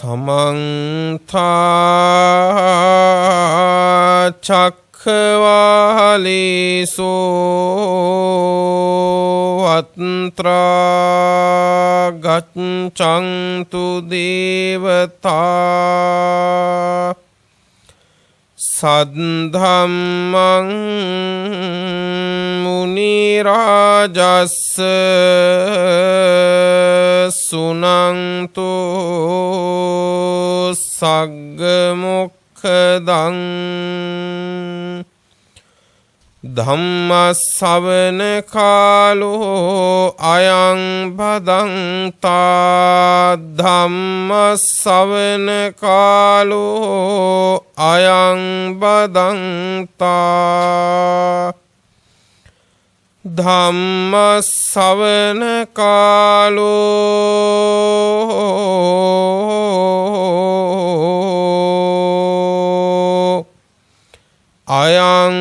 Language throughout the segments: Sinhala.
समन्ता चक्रवालेषु अत्रा गच्छन्तु देवता सद्धम्मं मुनिराजस्य सुनन्तु सग्मुखदं धम्मश्रवण कालो अयं भदन्ता धम्मश्रवण कालो अयं भदन्ता धम्मश्रवण कालो अयं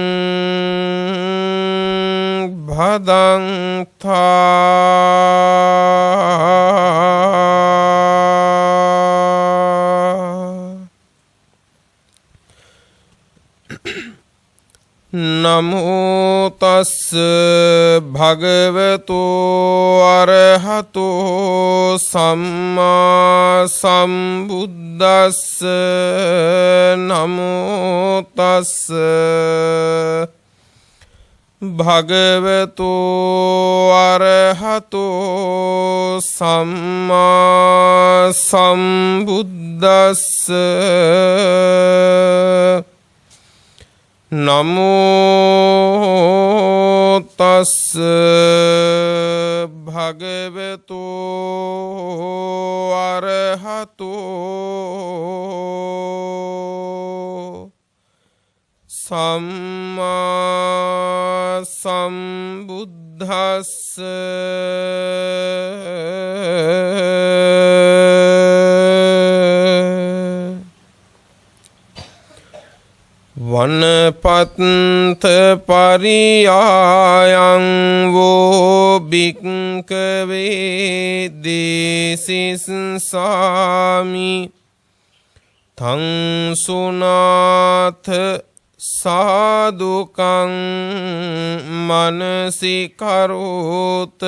भदन्ता नमो तस् भगवतो अरहतो सम्मा सम्बुद्धस्स नमो तस् भगवतो अरहतो सम्मा सम्बुद्धस्स नमो तस् भगवतो अरहतो सम्मा सम्बुद्धस्स वनपन्थ परियायं वो भिक्खवे देशिसामि तं सुनाथ साधुकं मनसि करोत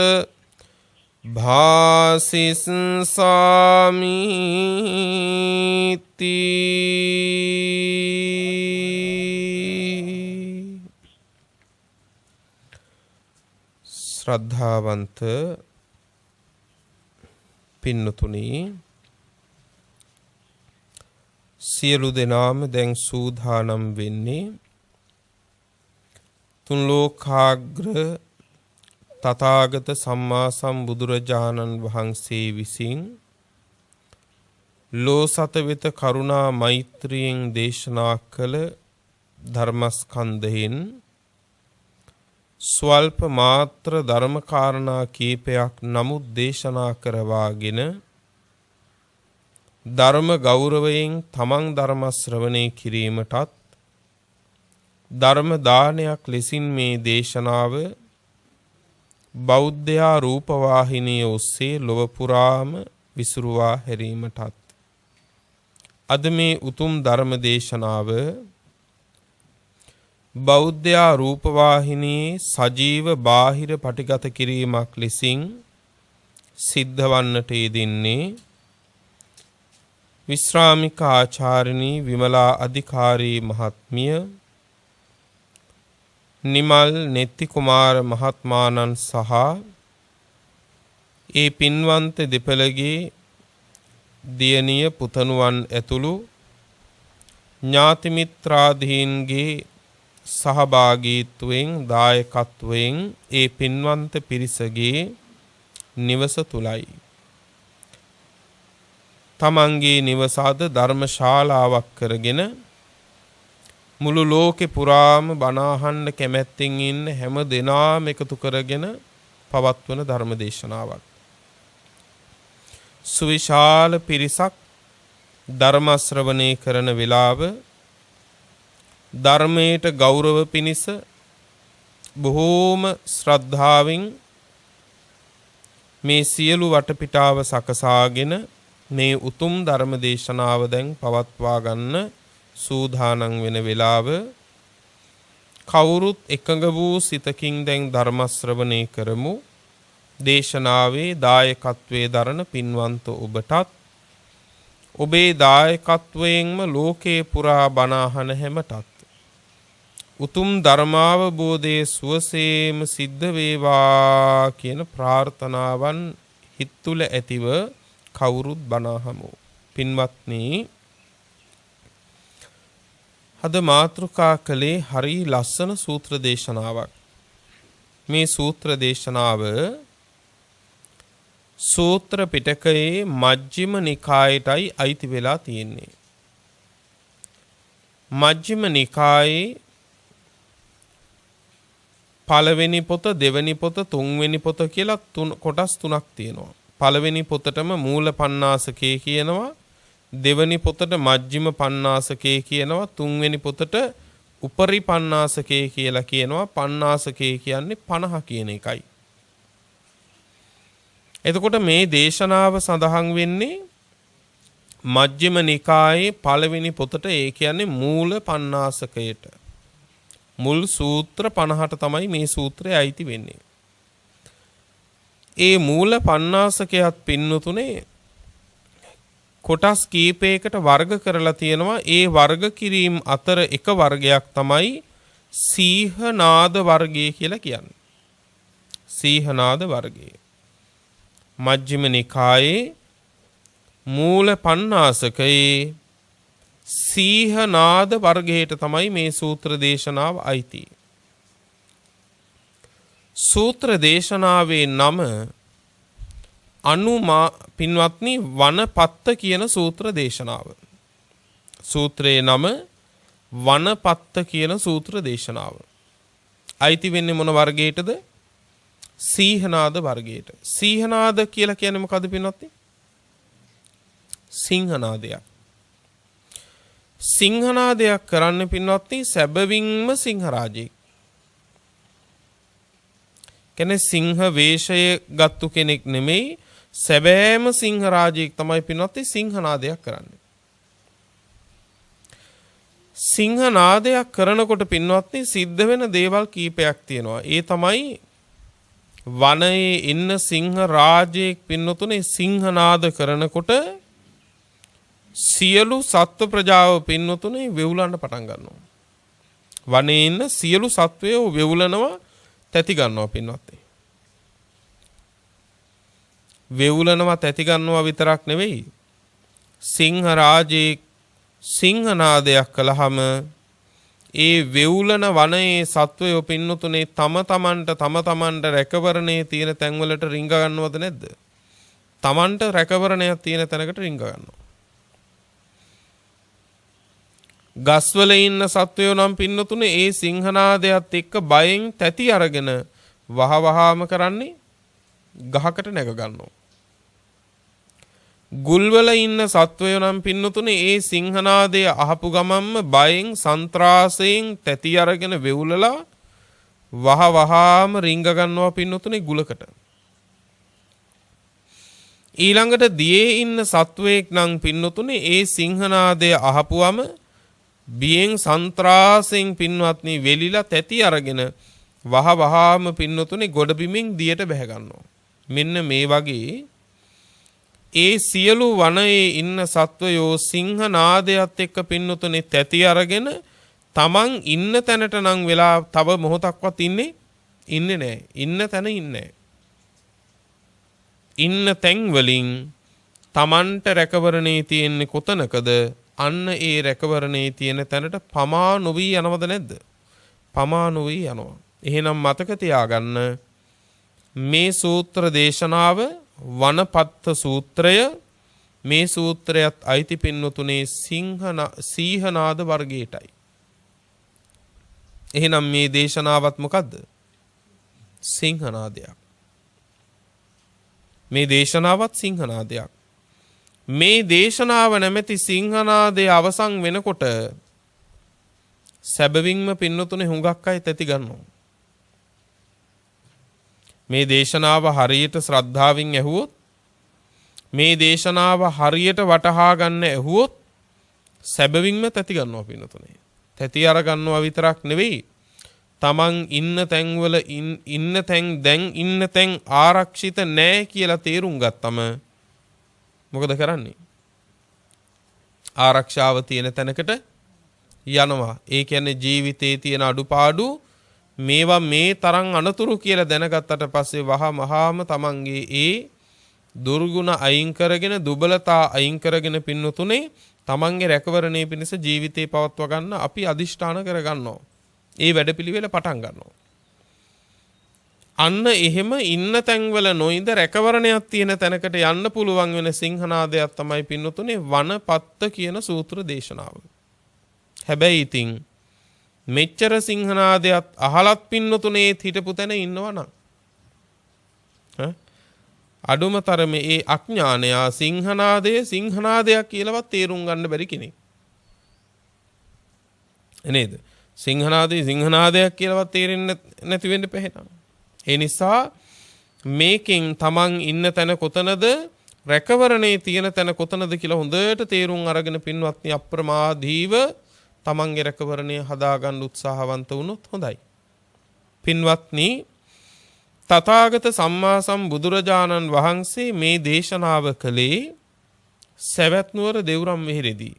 भासिसामीति श्रद्धावंत පින්නතුනි සියලු දෙනාම දැන් සූදානම් වෙන්නේ තුන් ලෝකාග්‍ර තථාගත සම්මා සම්බුදුරජාණන් වහන්සේ විසින් ලෝසත වෙත කරුණා මෛත්‍රියෙන් දේශනා කළ ධර්මස්කන්ධයෙන් ස්වල්ප මාත්‍ර ධර්ම කාරණා කීපයක් නමුත් දේශනා කරවාගෙන ධර්ම ගෞරවයෙන් තමන් ධර්ම ශ්‍රවණය කිරීමටත් ධර්ම දානයක් ලෙසින් මේ දේශනාව බෞද්ධයා රූපවාහිනිය ඔස්සේ ලොව පුරාම විසුරුවා හැරීමටත් අද මේ උතුම් ධර්ම දේශනාව බෞද්ධයා රූපවාහිනියේ සජීව බාහිර පටිගත කිරීමක් ලෙසින් සිද්ධ වන්නට යෙදෙන්නේ විශ්‍රාමික ආචාර්යනී විමලා අධිකාරී මහත්මිය නිමල් නෙත්ති කුමාර මහත්මාණන් සහ ඒ පින්වන්ත දෙපළගේ දියණිය පුතණුවන් ඇතුළු ඥාති මිත්‍රාදීන්ගේ සහභාගීත්වයෙන් දායකත්වයෙන් ඒ පින්වන්ත පිරිසගේ නිවස තුලයි තමන්ගේ නිවස අද ධර්මශාලාවක් කරගෙන මුළු ලෝකේ පුරාම බණ අහන්න කැමැත්තෙන් ඉන්න හැම දෙනාම එකතු කරගෙන පවත්වන ධර්ම දේශනාවක්. සුවිශාල පිරිසක් ධර්ම ශ්‍රවණය කරන වෙලාව ධර්මයට ගෞරව පිණිස බොහෝම ශ්‍රද්ධාවෙන් මේ සියලු වටපිටාව සකසාගෙන මේ උතුම් ධර්ම දේශනාව දැන් පවත්වා ගන්න සූදානම් වෙන වෙලාව කවුරුත් එකඟ වූ සිතකින් දැන් ධර්ම ශ්‍රවණය කරමු. දේශනාවේ දායකත්වයේ දරන පින්වන්ත ඔබටත් ඔබේ දායකත්වයෙන්ම ලෝකේ පුරා බණ අහන හැමටත් උතුම් ධර්මාවබෝධයේ සුවසේම සිද්ධ වේවා කියන ප්‍රාර්ථනාවන් හිත තුළ ඇතිව කවුරුත් බණ අහමු. පින්වත්නි, අද මාතෘකා කළේ හරි ලස්සන සූත්‍ර දේශනාවක්. මේ සූත්‍ර දේශනාව සූත්‍ර පිටකයේ මජ්ක්‍ධිම නිකායටයි අයිති වෙලා තියෙන්නේ. මජ්ක්‍ධිම නිකායේ පළවෙනි පොත, දෙවෙනි පොත, තුන්වෙනි පොත කියලා කොටස් තුනක් තියෙනවා. පළවෙනි පොතටම මූල පණ්ණාසකේ කියනවා, දෙවෙනි පොතට මජ්ක්‍ධිම පණ්ණාසකේ කියනවා, තුන්වෙනි පොතට උපරි පණ්ණාසකේ කියලා කියනවා. පණ්ණාසකේ කියන්නේ 50 කියන එකයි. එතකොට මේ දේශනාව සඳහන් වෙන්නේ මජ්ක්‍ධිම නිකායේ පළවෙනි පොතට, ඒ කියන්නේ මූල පණ්ණාසකයට. මුල් සූත්‍ර 50ට තමයි මේ සූත්‍රය අයිති වෙන්නේ. ඒ මූල පණ්ණාසකයත් පින්නතුනේ කොටස් කීපයකට වර්ග කරලා තියෙනවා. ඒ වර්ග කිරීම අතර එක වර්ගයක් තමයි සීහනාද වර්ගය කියලා කියන්නේ. සීහනාද වර්ගය මජ්ක්‍ධිම නිකායේ මූල පණ්ණාසකයේ සීහනාද වර්ගයට තමයි මේ සූත්‍ර දේශනාව අයිති. සූත්‍ර දේශනාවේ නම පින්වත්නි වනපත්ත කියන සූත්‍ර දේශනාව. සූත්‍රයේ නම වනපත්ත කියන සූත්‍ර දේශනාව. අයිති වෙන්නේ මොන වර්ගයටද? සීහනාද වර්ගයට. සීහනාද කියලා කියන්නේ මොකද්ද පින්වත්නි? සිංහනාදයක්. සිංහනාදයක් කරන්න පින්වත්නි සැබවින්ම සිංහරාජයෙක්. කියන්නේ සිංහ වේශය ගත්තු කෙනෙක් නෙමෙයි, සැබෑම සිංහරාජයෙක් තමයි පින්වත්නි සිංහනාදයක් කරන්නේ. සිංහනාදයක් කරනකොට පින්වත්නි සිද්ධ වෙන දේවල් කීපයක් තියෙනවා. ඒ තමයි වනයේ ඉන්න සිංහ රාජයෙක් පින්නතුනේ සිංහනාද කරනකොට සියලු සත්ව ප්‍රජාව පින්නතුනේ වෙවුලන්න පටන් ගන්නවා. වනයේ ඉන්න සියලු සත්වයෝ වෙවුලනවා, තැති ගන්නවා පින්වත්නි. වෙවුලනවා, තැති ගන්නවා විතරක් නෙවෙයි, සිංහ රාජයෙක් සිංහනාදයක් කළාම ඒ වෙවුලන වනයේ සත්වයෝ පින්නතුනේ තම තමන්ට රැකවරණයේ තියෙන තැන්වලට රිංග ගන්නවද නැද්ද? තමන්ට රැකවරණයක් තියෙන තැනකට රිංග ගන්නවා. ගස්වල ඉන්න සත්වයෝ නම් පින්නතුනේ ඒ සිංහනාදයත් එක්ක බයෙන් තැති අරගෙන වහවහාම කරන්නේ ගහකට නැග ගන්නවා. ගුල්වල ඉන්න සත්වයෝ නම් පින්නතුනේ ඒ සිංහනාදය අහපු ගමන්ම බයෙන් සන්ත්‍රාසයෙන් තැති අරගෙන වෙවුලලා වහවහාම රිංග ගන්නවා පින්නතුනේ ගුලකට. ඊළඟට දියේ ඉන්න සත්වයෙක් නම් පින්නතුනේ ඒ සිංහනාදය අහපුවම බියෙන් සන්ත්‍රාසයෙන් පින්වත්නි වෙලිලා තැති අරගෙන වහවහාම පින්නතුනේ ගොඩබිමින් දියට බැහැ ගන්නවා. මෙන්න මේ වගේ ඒ සියලු වනයේ ඉන්න සත්වයෝ සිංහනාදයත් එක්ක පින්නතුනේ තැති අරගෙන තමන් ඉන්න තැනට නම් වෙලා තව මොහොතක්වත් ඉන්නේ නැහැ. ඉන්න තැන ඉන්නේ නැහැ. ඉන්න තැන් වලින් තමන්ට රැකවරණේ තියෙන්නේ කොතනකද? අන්න ඒ රැකවරණේ තියෙන තැනට පමා නොවි යනවද නැද්ද? පමා නොවි යනවා. එහෙනම් මතක තියාගන්න මේ සූත්‍ර දේශනාව වනපත්ත සූත්‍රය. මේ සූත්‍රයත් අයිති පින්නතුනේ සීහනාද වර්ගයටයි. එහෙනම් මේ දේශනාවත් මොකද්ද? සිංහනාදයක්. මේ දේශනාවත් සිංහනාදයක්. මේ දේශනාව නැමැති සිංහනාදය අවසන් වෙනකොට සැබවින්ම පින්නතුනේ හුඟක් අය තැති ගන්නවා. මේ දේශනාව හරියට ශ්‍රද්ධාවෙන් ඇහුවොත් මේ දේශනාව හරියට වටහා ගන්න ඇහුවොත් සැබවින්ම තැති ගන්නවා පින්නතුනේ. තැති අර ගන්නවා විතරක් නෙවෙයි. තමන් ඉන්න තැන්වල දැන් ඉන්න තැන් ආරක්ෂිත නැහැ කියලා තේරුම් ගත්තම මොකද කරන්නේ? ආරක්ෂාව තියෙන තැනකට යනවා. ඒ කියන්නේ ජීවිතයේ තියෙන අඩුපාඩු මේවා මේ තරම් අනතුරු කියලා දැනගත්තට පස්සේ වහාම තමන්ගේ ඒ දුර්ගුණ අයින් කරගෙන දුබලතා අයින් කරගෙන පින්නතුනේ තමන්ගේ රැකවරණය පිණිස ජීවිතේ පවත්වා ගන්න අපි අදිෂ්ඨාන කරගන්නවා. ඒ වැඩපිළිවෙල පටන් ගන්නවා. අන්න එහෙම ඉන්න තැන්වල නොඉඳ රැකවරණයක් තියෙන තැනකට යන්න පුළුවන් වෙන සිංහනාදයක් තමයි පින්නතුනේ වනපත්ත කියන සූත්‍ර දේශනාව. හැබැයි ඉතින් මෙච්චර සිංහනාදයක් අහලත් පින්නතුනේ හිටපු තැන ඉන්නවනම් අඩුම තරමේ ඒ අඥානයා සිංහනාදයක් කියලාවත් තේරුම් ගන්න බැරි කෙනෙක්. නේද? සිංහනාදයක් කියලාවත් තේරෙන්නේ නැති වෙන්න පැහැෙනවා. ඒ නිසා මේකෙන් තමන් ඉන්න තැන කොතනද රැකවරණේ තියෙන තැන කොතනද කියලා හොඳට තේරුම් අරගෙන පින්වත්නි අප්‍රමාදීව තමන්ගේ රැකවරණය හදාගන්න උත්සාහවන්ත වුණොත් හොඳයි. පින්වත්නි තථාගත සම්මා සම්බුදුරජාණන් වහන්සේ මේ දේශනාව කළේ සවැත් නුවර දෙව්රම් වෙහෙරේදී.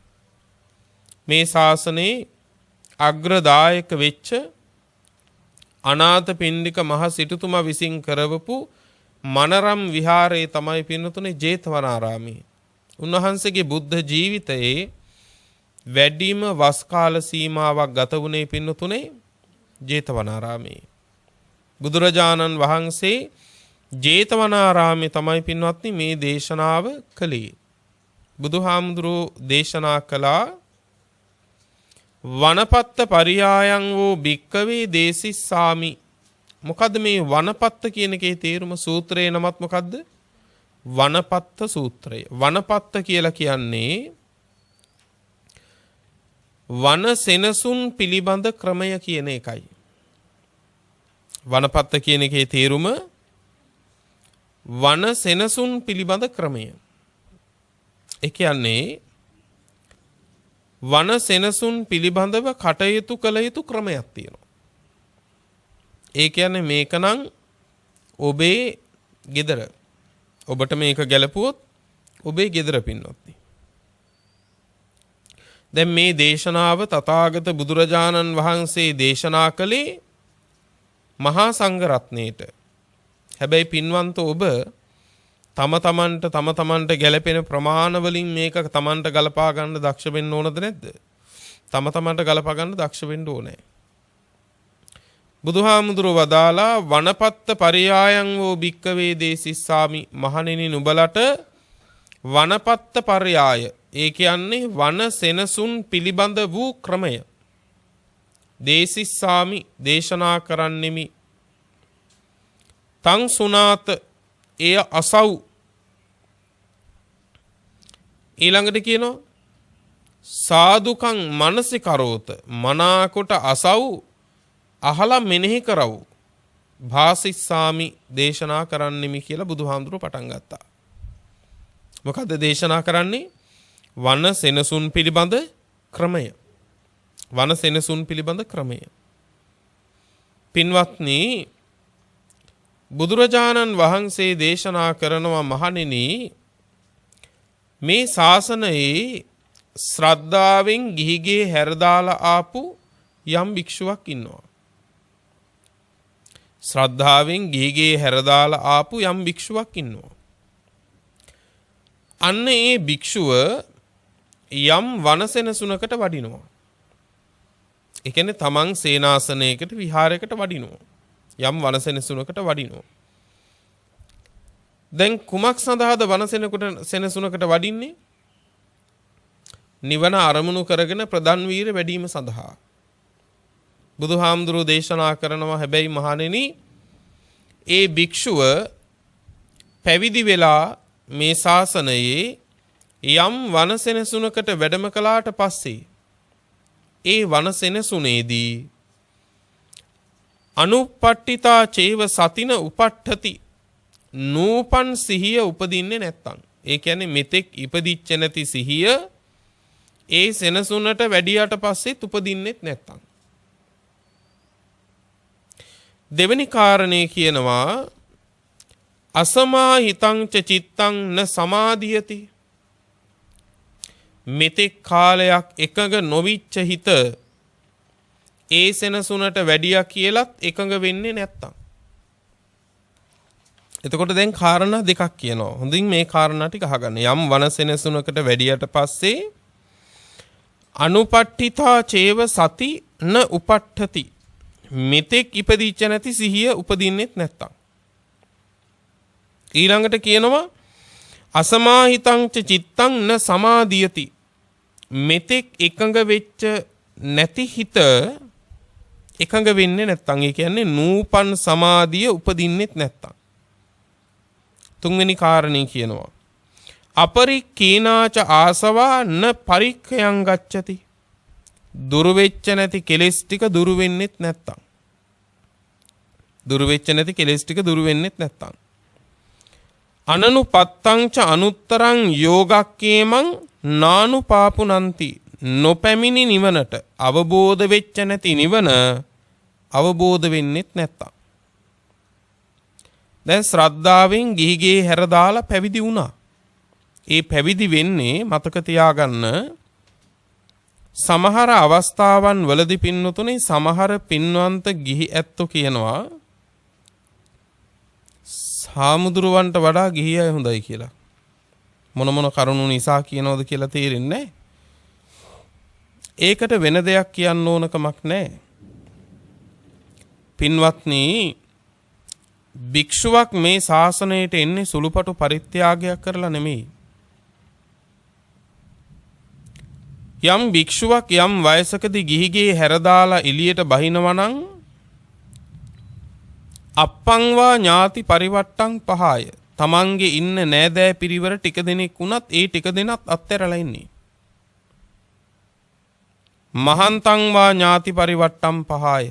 මේ ශාසනයේ අග්‍රදායක වෙච්ච අනාථපිණ්ඩික මහ සිටුතුමා විසින් කරවපු මනරම් විහාරයේ තමයි පින්නතුනේ ජේතවනාරාමයේ. උන්වහන්සේගේ බුද්ධ ජීවිතයේ වැඩිම වස් කාල සීමාවක් ගත වුණේ පින්නතුනේ ජේතවනාරාමයේ. බුදුරජාණන් වහන්සේ ජේතවනාරාමයේ තමයි පින්වත්නි මේ දේශනාව කළේ. බුදුහාමුදුරුවෝ දේශනා කළා වනපත්ත පරියායන් වූ භික්කවේ දේසිස්සාමි. මොකද්ද මේ වනපත්ත කියන එකේ තේරුම? සූත්‍රයේ නමත් මොකද්ද? වනපත්ත සූත්‍රය. වනපත්ත කියලා කියන්නේ වන සෙනසුන් පිළිබඳ ක්‍රමය කියන එකයි. වනපත්ත කියන එකේ තේරුම වන සෙනසුන් පිළිබඳ ක්‍රමය. ඒ කියන්නේ වන සෙනසුන් පිළිබඳව කටයුතු කළ යුතු ක්‍රමයක් තියෙනවා. ඒ කියන්නේ මේකනම් ඔබේ ගෙදර. ඔබට මේක ගැලපුවොත් ඔබේ ගෙදර පින්වත්නි. දැන් මේ දේශනාව තථාගත බුදුරජාණන් වහන්සේ දේශනා කළේ මහා සංඝ රත්නයේට. හැබැයි පින්වන්ත ඔබ තම තමන්ට ගැලපෙන ප්‍රමාණ වලින් මේක තමන්ට ගලපා ගන්න දක්ෂ වෙන්න ඕනද නැද්ද? තම තමන්ට ගලපා ගන්න දක්ෂ වෙන්න ඕනේ. බුදුහාමුදුරුවෝ වදාලා වනපත්ත පරියායන් වූ භික්කවේ දේසිස්සාමි. මහණෙනි නුඹලට වනපත්ත පරියාය. ඒ කියන්නේ වන සෙනසුන් පිළිබඳ වූ ක්‍රමය. දේසිස්සාමි දේශනා කරන්නෙමි. තං සුනාත එය අසව්. ඊළඟට කියනවා සාදුකං මනසිකරෝත. මනාකොට අසව් අහලා මෙනෙහි කරව්. භාසිස්සාමි දේශනා කරන්නෙමි කියලා බුදුහාමුදුරුවෝ පටන් ගත්තා. මොකද්ද දේශනා කරන්නේ? වන සෙනසුන් පිළිබඳ ක්‍රමය. වන සෙනසුන් පිළිබඳ ක්‍රමය. පින්වත්නි බුදුරජාණන් වහන්සේ දේශනා කරනවා මහණෙනි මේ ශාසනයේ ශ්‍රද්ධාවෙන් ගිහිගේ හැරදාලා ආපු යම් භික්ෂුවක් ඉන්නවා. ශ්‍රද්ධාවෙන් ගිහිගේ හැරදාලා ආපු යම් භික්ෂුවක් ඉන්නවා. අන්න ඒ භික්ෂුව යම් වනසෙනසුනකට වඩිනවා. ඒ කියන්නේ තමන් සේනාසනයකට විහාරයකට වඩිනවා. යම් වනසෙනසුනකට වඩිනවා. දැන් කුමක් සඳහාද වනසෙනසුනකට වඩින්නේ? නිවන අරමුණු කරගෙන ප්‍රධාන වීර වැඩිම සඳහා. බුදුහාමුදුරුවෝ දේශනා කරනවා හැබැයි මහණෙනි ඒ භික්ෂුව පැවිදි වෙලා මේ ශාසනයේ යම් වනසෙනසුනකට වැඩම කළාට පස්සේ ඒ වනසෙනසුනේදී අනුපට්ඨිතා චේව සතින උපට්ඨති නූපන් සිහිය උපදින්නේ නැත්තම්. ඒ කියන්නේ මෙතෙක් ඉපදිච්ච නැති සිහිය ඒ සෙනසුනට වැඩියට පස්සෙත් උපදින්නෙත් නැත්තම්. දෙවෙනි කාරණේ කියනවා අසමාහිතං ච චිත්තං න සමාධියති. මෙතෙක් කාලයක් එකඟ නොවිච්ච හිත ඒ සෙනසුනට වැඩියා කියලත් එකඟ වෙන්නේ නැත්තම්. එතකොට දැන් කාරණා දෙකක් කියනවා. හොඳින් මේ කාරණා ටික අහගන්න. යම් වනසෙනසුනකට වැඩියට පස්සේ අනුපට්ඨිතා චේව සති න උපට්ඨති. මෙතෙක් ඉපදිච්ච නැති සිහිය උපදින්නෙත් නැත්තම්. ඊළඟට කියනවා අසමාහිතං ච චිත්තං න සමාධියති. මෙතෙක් එකඟ වෙච්ච නැති හිත එකඟ වෙන්නේ නැත්තම්. ඒ කියන්නේ නූපන් සමාධිය උපදින්නෙත් නැත්තම්. තුන්වෙනි කාරණේ කියනවා අපරික්ඛීනාච ආසවා න පරික්ඛයං ගච්ඡති. දුරු වෙච්ච නැති කෙලෙස් ටික දුරු වෙන්නෙත් නැත්තම්. දුරු වෙච්ච නැති කෙලෙස් ටික දුරු වෙන්නෙත් නැත්තම්. අනනුපත්තං ච අනුත්තරං යෝගක්කේමං නානුපාපුනන්ති. නොපැමිණි නිවනට අවබෝධ වෙච්ච නැති නිවන අවබෝධ වෙන්නෙත් නැත්තම්. දැන් ශ්‍රද්ධාවෙන් ගිහිගේ හැර දාලා පැවිදි වුණා. ඒ පැවිදි වෙන්නේ මතක තියාගන්න සමහර අවස්ථාවන් වලදී පින්නතුනේ සමහර පින්වන්ත ගිහි ඇත්තෝ කියනවා සාමුදුරුවන්ට වඩා ගිහි අය හොඳයි කියලා. මොන කරුණු නිසා කියනවද කියලා තේරෙන්නේ නැහැ. ඒකට වෙන දෙයක් කියන්න ඕනකමක් නැහැ. පින්වත්නි භික්ෂුවක් මේ ශාසනයට එන්නේ සුළුපටු පරිත්‍යාගයක් කරලා නෙමෙයි. යම් භික්ෂුවක් යම් වයසකදී ගිහිගේ හැරදාලා එළියට බහිනවා නම් අප්පංවා ඥාති පරිවට්ටං පහය. තමන්ගේ ඉන්න නෑදෑ පිරිවර ටික දෙනෙක් වුණත් ඒ ටික දෙනත් අත්හැරලා ඉන්නේ. මහන්තංවා ඥාති පරිවට්ටං පහය.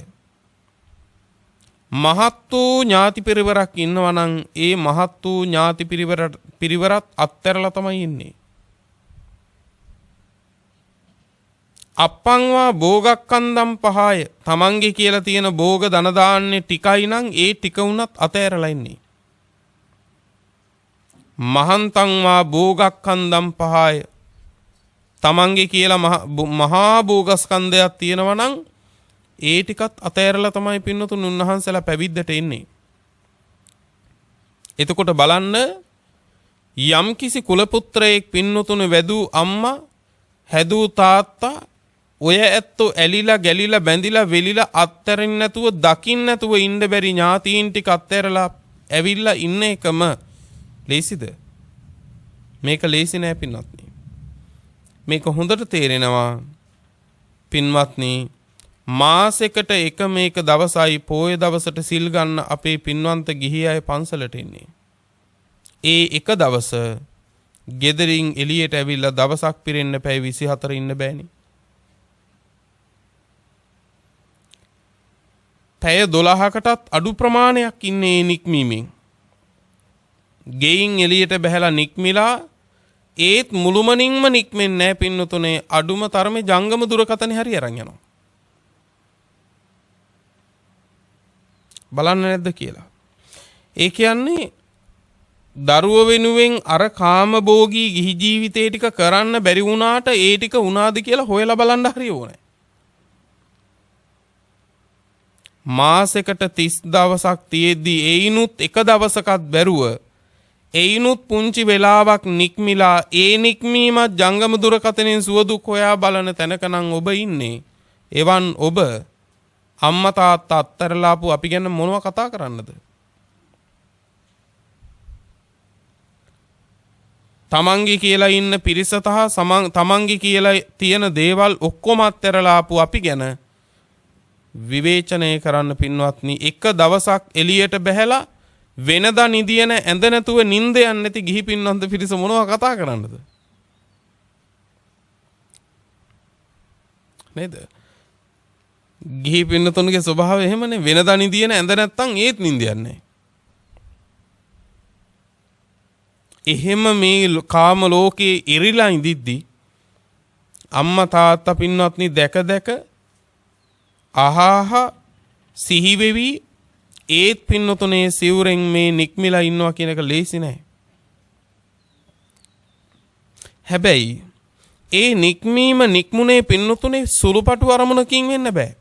මහත් වූ ඥාති පිරිවරක් ඉන්නවා නම් ඒ මහත් වූ ඥාති පිරිවරත් අත්හැරලා තමයි ඉන්නේ. අප්පංවා භෝගක්ඛන්දම් පහය. තමන්ගේ කියලා තියෙන භෝග ධන දාන්නේ ටිකයි නම් ඒ ටික උනත් අතෑරලා ඉන්නේ. මහන්තංවා භෝගක්ඛන්දම් පහය. තමන්ගේ කියලා මහා භෝගස්කන්ධයක් තියෙනවා නම් ඒ ටිකත් අතෑරලා තමයි පින්නතුන් උන්වහන්සේලා පැවිද්දට එන්නේ. එතකොට බලන්න යම් කිසි කුල පුත්‍රයෙක් පින්නතුන් වැදූ අම්මා හැදූ තාත්තා ඔය ඇත්තෝ ඇලිලා ගැලිලා බැඳිලා වෙලිලා අත්තරින් නැතුව දකින්න නැතුව ඉන්න බැරි ඥාතීන් ටික අත්හැරලා ඇවිල්ලා ඉන්න එකම ලේසිද? මේක ලේසි නෑ පින්වත්නි. මේක හොඳට තේරෙනවා පින්වත්නි. මාසෙකට එක මේක දවසයි පොය දවසට සිල් ගන්න අපේ පින්වන්ත ගිහි අය පන්සලට එන්නේ. ඒ එක දවස ගෙදරින් එළියට ඇවිල්ලා දවසක් පිරෙන්න පැය 24 ඉන්න බෑනේ. පැය 12කටත් අඩු ප්‍රමාණයක් ඉන්නේ නික්මීමෙන්. ගෙයින් එළියට බහැලා නික්මිලා ඒත් මුළුමනින්ම නික්මෙන්නේ නැහැ පින්නතුනේ. අඩුම තරමේ ජංගම දුරකතනේ හරි අරන් යනවා. බලන්න නැද්ද කියලා. ඒ කියන්නේ දරුව වෙනුවෙන් අර කාමභෝගී ගිහි ජීවිතේ ටික කරන්න බැරි වුණාට ඒ ටික වුණාද කියලා හොයලා බලන්න හරි ඕනේ. මාසෙකට 30 දවසක් තියෙද්දි ඒිනුත් එක දවසකත් බැරුව ඒිනුත් පුංචි වෙලාවක් නික්මිලා ඒ නික්මීමත් ජංගම දුරකථනයෙන් සුවදුක් හොයා බලන තැනකනම් ඔබ ඉන්නේ. එවන් ඔබ අම්මා තාත්තා අත්තරලාපු අපි ගැන මොනව කතා කරන්නද? තමන්ගේ කියලා ඉන්න පිරිස තමන්ගේ කියලා තියෙන දේවල් ඔක්කොම අත්තරලාපු අපි ගැන විවේචනය කරන්න පින්වත්නි. එක දවසක් එළියට බැහැලා වෙනදා නිදියන ඇඳ නැතුව නිින්ද යන්නේ නැති ගිහි පින්වන්ත පිරිස මොනව කතා කරන්නද? නේද? ගිහි පින්නතුන්ගේ ස්වභාවය එහෙමනේ. වෙනදා නිදියන ඇඳ නැත්තම් ඒත් නිින්ද යන්නේ නැහැ. එහෙම මේ කාම ලෝකේ ඉරිලා ඉඳිද්දි අම්මා තාත්තා පින්වත්නි දැක දැක අහහ සිහි වෙවි ඒත් පින්නතුනේ සිවුරෙන් මේ නික්මිලා ඉන්නවා කියන එක ලේසි නෑ. හැබැයි ඒ නික්මීම නික්මුනේ පින්නතුනේ සුළුපටු අරමුණකින් වෙන්න බෑ.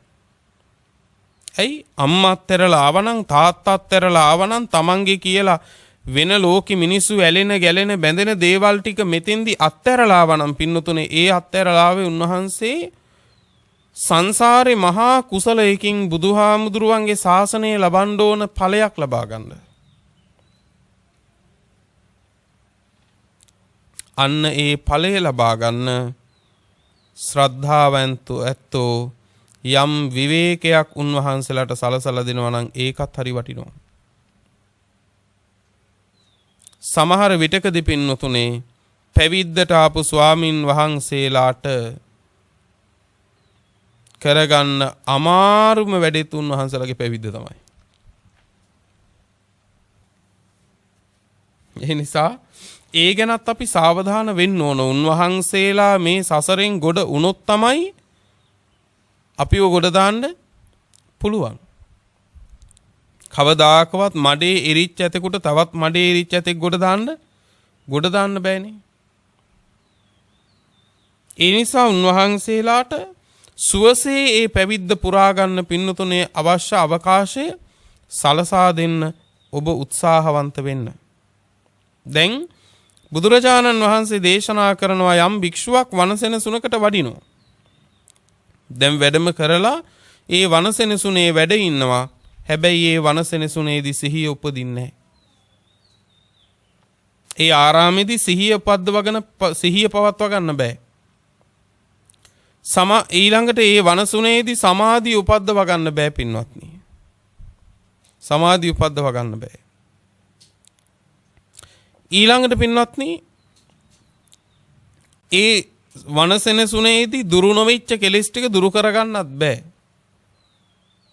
ඇයි අම්මාත් ඇරලා ආවනම් තාත්තාත් ඇරලා ආවනම් තමන්ගේ කියලා වෙන ලෝකෙ මිනිස්සු ඇලෙන ගැලෙන බැඳෙන දේවල් ටික මෙතෙන්දි අත්හැරලා ආවනම් පින්නතුනේ ඒ අත්හැරලා ආවේ උන්වහන්සේ සංසාරේ මහා කුසලයකින් බුදුහාමුදුරුවන්ගේ ශාසනය ලබන්න ඕන ඵලයක් ලබා ගන්න. අන්න ඒ ඵලය ලබා ගන්න ශ්‍රද්ධාවන්තු ඇත්තෝ යම් විවේකයක් උන්වහන්සේලාට සලසලා දෙනවා නම් ඒකත් හරි වටිනවා. සමහර විටකදී පින්නතුනේ පැවිද්දට ආපු ස්වාමින් වහන්සේලාට කරගන්න අමාරුම වැඩේ උන්වහන්සේලාගේ පැවිද්ද තමයි. ඒ නිසා ඒ ගැනත් අපි සාවධාන වෙන්න ඕන. උන්වහන්සේලා මේ සසරෙන් ගොඩ වුණොත් තමයි අපිව ගොඩ දාන්න පුළුවන්. කවදාකවත් මඩේ ඉරිච්ච ඇතෙකුට තවත් මඩේ ඉරිච්ච ඇතෙක් ගොඩ දාන්න බෑනේ. ඒ නිසා උන්වහන්සේලාට සුවසේ ඒ පැවිද්ද පුරා ගන්න පින්නතුනේ අවශ්‍ය අවකාශය සලසා දෙන්න ඔබ උත්සාහවන්ත වෙන්න. දැන් බුදුරජාණන් වහන්සේ දේශනා කරනවා යම් භික්ෂුවක් වනසෙනසුනකට වඩිනවා. දැන් වැඩම කරලා ඒ වනසෙනසුනේ වැඩ ඉන්නවා. හැබැයි ඒ වනසෙනසුනේදී සිහිය උපදින්නේ නැහැ. ඒ ආරාමේදී සිහිය පවත්වා ගන්න බෑ. ඊළඟට ඒ වනසුනේදී සමාධිය උපද්දව ගන්න බෑ පින්වත්නි. සමාධිය උපද්දව ගන්න බෑ. ඊළඟට පින්වත්නි ඒ වනසෙනසුනේදී දුරු නොවෙච්ච කෙලෙස් ටික දුරු කරගන්නත් බෑ.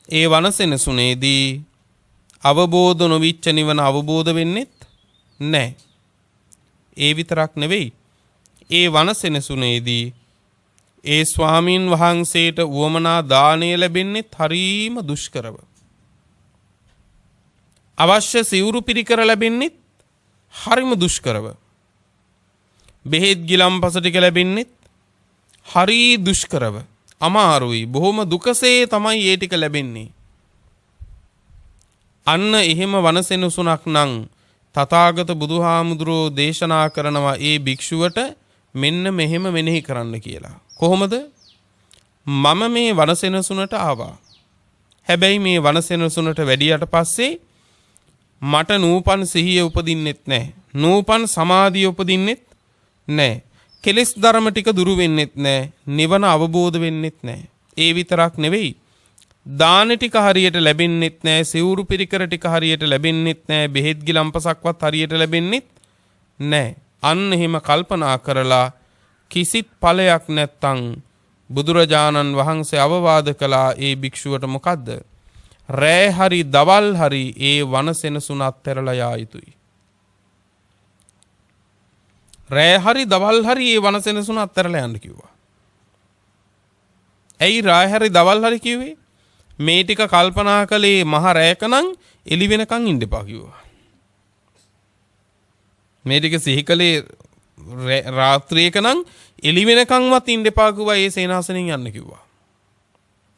ඒ වනසෙනසුනේදී අවබෝධ නොවිච්ච නිවන අවබෝධ වෙන්නෙත් නැහැ. ඒ විතරක් නෙවෙයි. ඒ වනසෙනසුනේදී ඒ ස්වාමීන් වහන්සේට උවමනා දාණය ලැබෙන්නෙත් හරීම දුෂ්කරව. අවශ්‍ය සිවුරු පිරිකර ලැබෙන්නෙත් හරිම දුෂ්කරව. බෙහෙත් ගිලම්පස ටික ලැබෙන්නෙත් හරි දුෂ්කරව. අමාරුයි. බොහොම දුකසේ තමයි ඒ ටික ලැබෙන්නේ. අන්න එහෙම වනසෙනසුනක් නම් තථාගත බුදුහාමුදුරෝ දේශනා කරනවා ඒ භික්ෂුවට මෙන්න මෙහෙම මෙනෙහි කරන්න කියලා. කොහොමද? මම මේ වනසෙනසුනට ආවා. හැබැයි මේ වනසෙනසුනට වැඩියට පස්සේ මට නූපන් සිහිය උපදින්නෙත් නැහැ. නූපන් සමාධිය උපදින්නෙත් නැහැ. කෙලෙස් ධර්ම ටික දුරු වෙන්නෙත් නැහැ. නිවන අවබෝධ වෙන්නෙත් නැහැ. ඒ විතරක් නෙවෙයි. දාන ටික හරියට ලැබෙන්නෙත් නැහැ. සිවුරු පිරිකර ටික හරියට ලැබෙන්නෙත් නැහැ. බෙහෙත් ගිලම්පසක්වත් හරියට ලැබෙන්නෙත් නැහැ. අන්න එහෙම කල්පනා කරලා කිසිත් ඵලයක් නැත්තම් බුදුරජාණන් වහන්සේ අවවාද කළා ඒ භික්ෂුවට මොකද්ද? රෑ හරි දවල් හරි ඒ වනසෙනසුන අත්හැරලා යා යුතුයි. රෑ හරි දවල් හරි ඒ වනසෙනසුන අත්හැරලා යන්න කිව්වා. ඇයි රෑ හරි දවල් හරි කිව්වේ? මේ ටික කල්පනා කළේ මහ රෑකනම් එළි වෙනකන් ඉන්න එපා කිව්වා. මේ ටික සිහි කළේ රාත්‍රියකනම් එළි වෙනකන්වත් ඉන්න එපා කිව්වා. ඒ සේනාසනෙන් යන්න කිව්වා.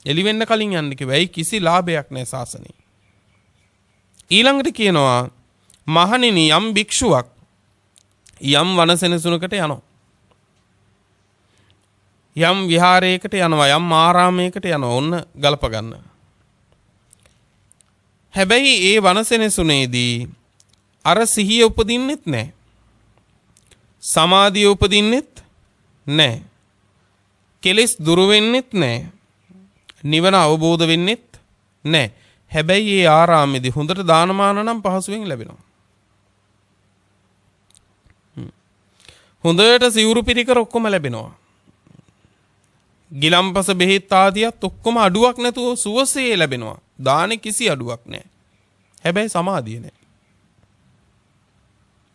එළි වෙන්න කලින් යන්න කිව්වා. ඒ කිසි ලාභයක් නැහැ ශාසනයේ. ඊළඟට කියනවා මහණෙනි යම් භික්ෂුවක් යම් වනසෙනසුනකට යනවා. යම් විහාරයකට යනවා. යම් ආරාමයකට යනවා. ඔන්න ගලප ගන්න. හැබැයි ඒ වනසෙනසුනේදී අර සිහිය උපදින්නෙත් නැහැ. සමාධිය උපදින්නෙත් නැහැ. කෙලෙස් දුරු වෙන්නෙත් නැහැ. නිවන අවබෝධ වෙන්නෙත් නැහැ. හැබැයි ඒ ආරාමෙදී හොඳට දානමාන නම් පහසුවෙන් ලැබෙනවා. හොඳට සිවුරු පිරිකර ඔක්කොම ලැබෙනවා. ගිලම්පස බෙහෙත් ආදියත් ඔක්කොම අඩුවක් නැතුව සුවසේ ලැබෙනවා. දානේ කිසි අඩුවක් නැහැ. හැබැයි සමාධිය නැහැ.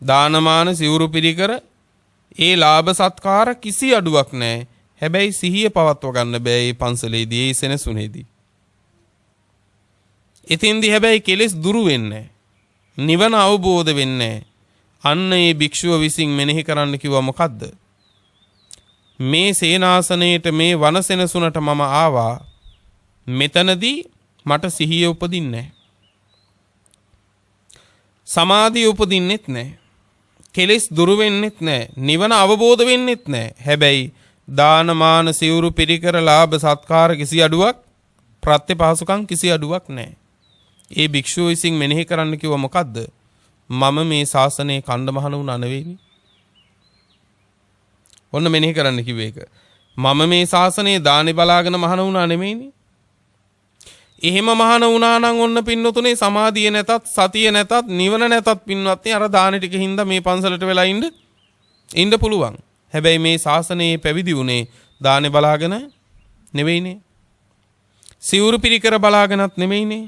දානමාන සිවුරු පිරිකර ඒ ලාභ සත්කාර කිසි අඩුවක් නැහැ. හැබැයි සිහිය පවත්ව ගන්න බෑ මේ පන්සලේදී, මේ සෙනසුනේදී. ඉතින්දී හැබැයි කෙලෙස් දුරු වෙන්නේ නැහැ. නිවන අවබෝධ වෙන්නේ නැහැ. අන්න මේ භික්ෂුව විසින් මෙනෙහි කරන්න කිව්වා මොකද්ද? මේ සේනාසනයේට මේ වනසෙනසුනට මම ආවා. මෙතනදී මට සිහිය උපදින්නේ නැහැ. සමාධිය උපදින්නෙත් නැහැ. කෙලෙස් දුරු වෙන්නෙත් නැහැ. නිවන අවබෝධ වෙන්නෙත් නැහැ. හැබැයි දානමාන සිවුරු පිරිකර ලාභ සත්කාර කිසි අඩුවක්, ප්‍රත්‍යපහසුකම් කිසි අඩුවක් නැහැ. ඒ භික්ෂුව විසින් මෙනෙහි කරන්න කිව්වා මොකද්ද? මම මේ ශාසනයේ කණ්ඩ මහණ වුණා නෙවෙයිනි. ඔන්න මෙනෙහි කරන්න කිව්වේ ඒක. මම මේ ශාසනයේ දානි බලාගෙන මහණ වුණා නෙමෙයිනි. එහෙම මහණ වුණා නම් ඔන්න පින්නතුනේ සමාධිය නැතත්, සතිය නැතත්, නිවන නැතත් පින්වත්නි අර දාන ටික හින්දා මේ පන්සලට වෙලා ඉන්න පුළුවන්. හැබැයි මේ ශාසනයේ පැවිදි වුණේ දානේ බලාගෙන නෙවෙයිනේ. සිවුරු පිරිකර බලාගෙනත් නෙමෙයිනේ.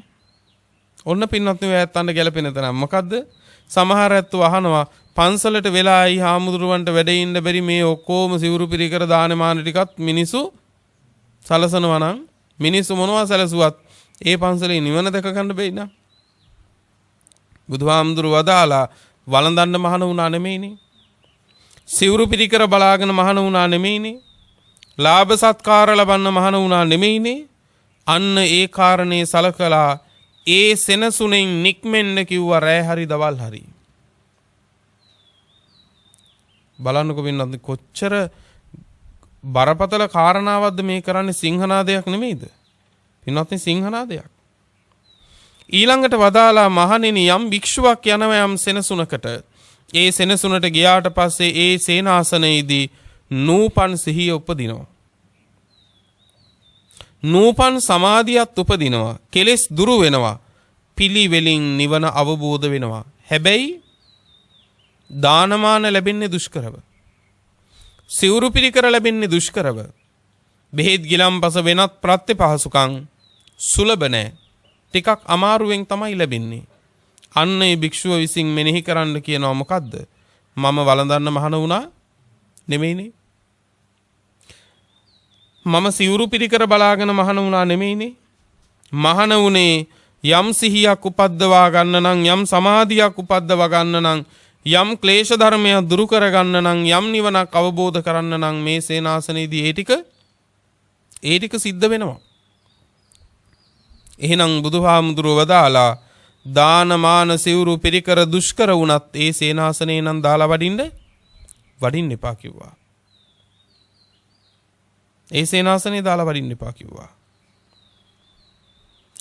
ඔන්න පින්වත්නි ඔය ඇත්තන්ට ගැලපෙන තරම් මොකද්ද? සමහර ඇත්තෝ අහනවා පන්සලට වෙලායි හාමුදුරුවන්ට වැඩ ඉන්න බැරි මේ ඔක්කොම සිවුරු පිරිකර දානමාන ටිකත් මිනිසු සලසනවා නම් මිනිස්සු මොනවා සැලසුවත් ඒ පන්සලේ නිවන දැක ගන්න බැයි නා. බුදුහාමුදුරුව වදාලා වළඳන්න මහණ වුණා නෙමෙයිනේ. සිවුරු පිරිකර බලාගෙන මහණ වුණා නෙමෙයිනේ. ලාභ සත්කාර ලබන්න මහණ වුණා නෙමෙයිනේ. අන්න ඒ කාරණේ සලකලා ඒ සෙනසුනෙන් නික්මෙන්න කිව්වා රෑ හරි දවල් හරි. බලන්නකො වෙනත් කොච්චර බරපතල කාරණාවක්ද මේ කරන්නේ. සිංහනාදයක් නෙමෙයිද? පින්වත්නි සිංහනාදයක්. ඊළඟට වදාලා මහණෙනි යම් භික්ෂුවක් යනවා යම් සෙනසුනකට, ඒ සෙනසුනට ගියාට පස්සේ ඒ සේනාසනයේදී නූපන් සිහිය උපදිනවා. නූපන් සමාධියත් උපදිනවා. කෙලෙස් දුරු වෙනවා. පිළිවෙලින් නිවන අවබෝධ වෙනවා. හැබැයි දානමාන ලැබෙන්නේ දුෂ්කරව. සිවුරු පිරිකර ලැබෙන්නේ දුෂ්කරව. බෙහෙත් ගිලම්පස වෙනත් ප්‍රත්‍යපහසුකම් සුලභ නැහැ. ටිකක් අමාරුවෙන් තමයි ලැබෙන්නේ. අන්න ඒ භික්ෂුව විසින් මෙනෙහි කරන්න කියනවා මොකද්ද? මම වළඳන්න මහණ වුණා නෙමෙයිනේ. මම සිවුරු පිරිකර බලාගෙන මහණ වුණා නෙමෙයිනේ. මහණ වුණේ යම් සිහියක් උපද්දවා ගන්න නම්, යම් සමාධියක් උපද්දවා ගන්න නම්, යම් ක්ලේශ ධර්මයක් දුරු කර ගන්න නම්, යම් නිවනක් අවබෝධ කරන්න නම් මේ සේනාසනයේදී ඒ ටික සිද්ධ වෙනවා. එහෙනම් බුදුහාමුදුරුව වදාලා දානමාන සිවුරු පිරිකර දුෂ්කර වුණත් ඒ සේනාසනේ නම් දාලා වඩින්න එපා කිව්වා. ඒ සේනාසනේ දාලා වඩින්න එපා කිව්වා.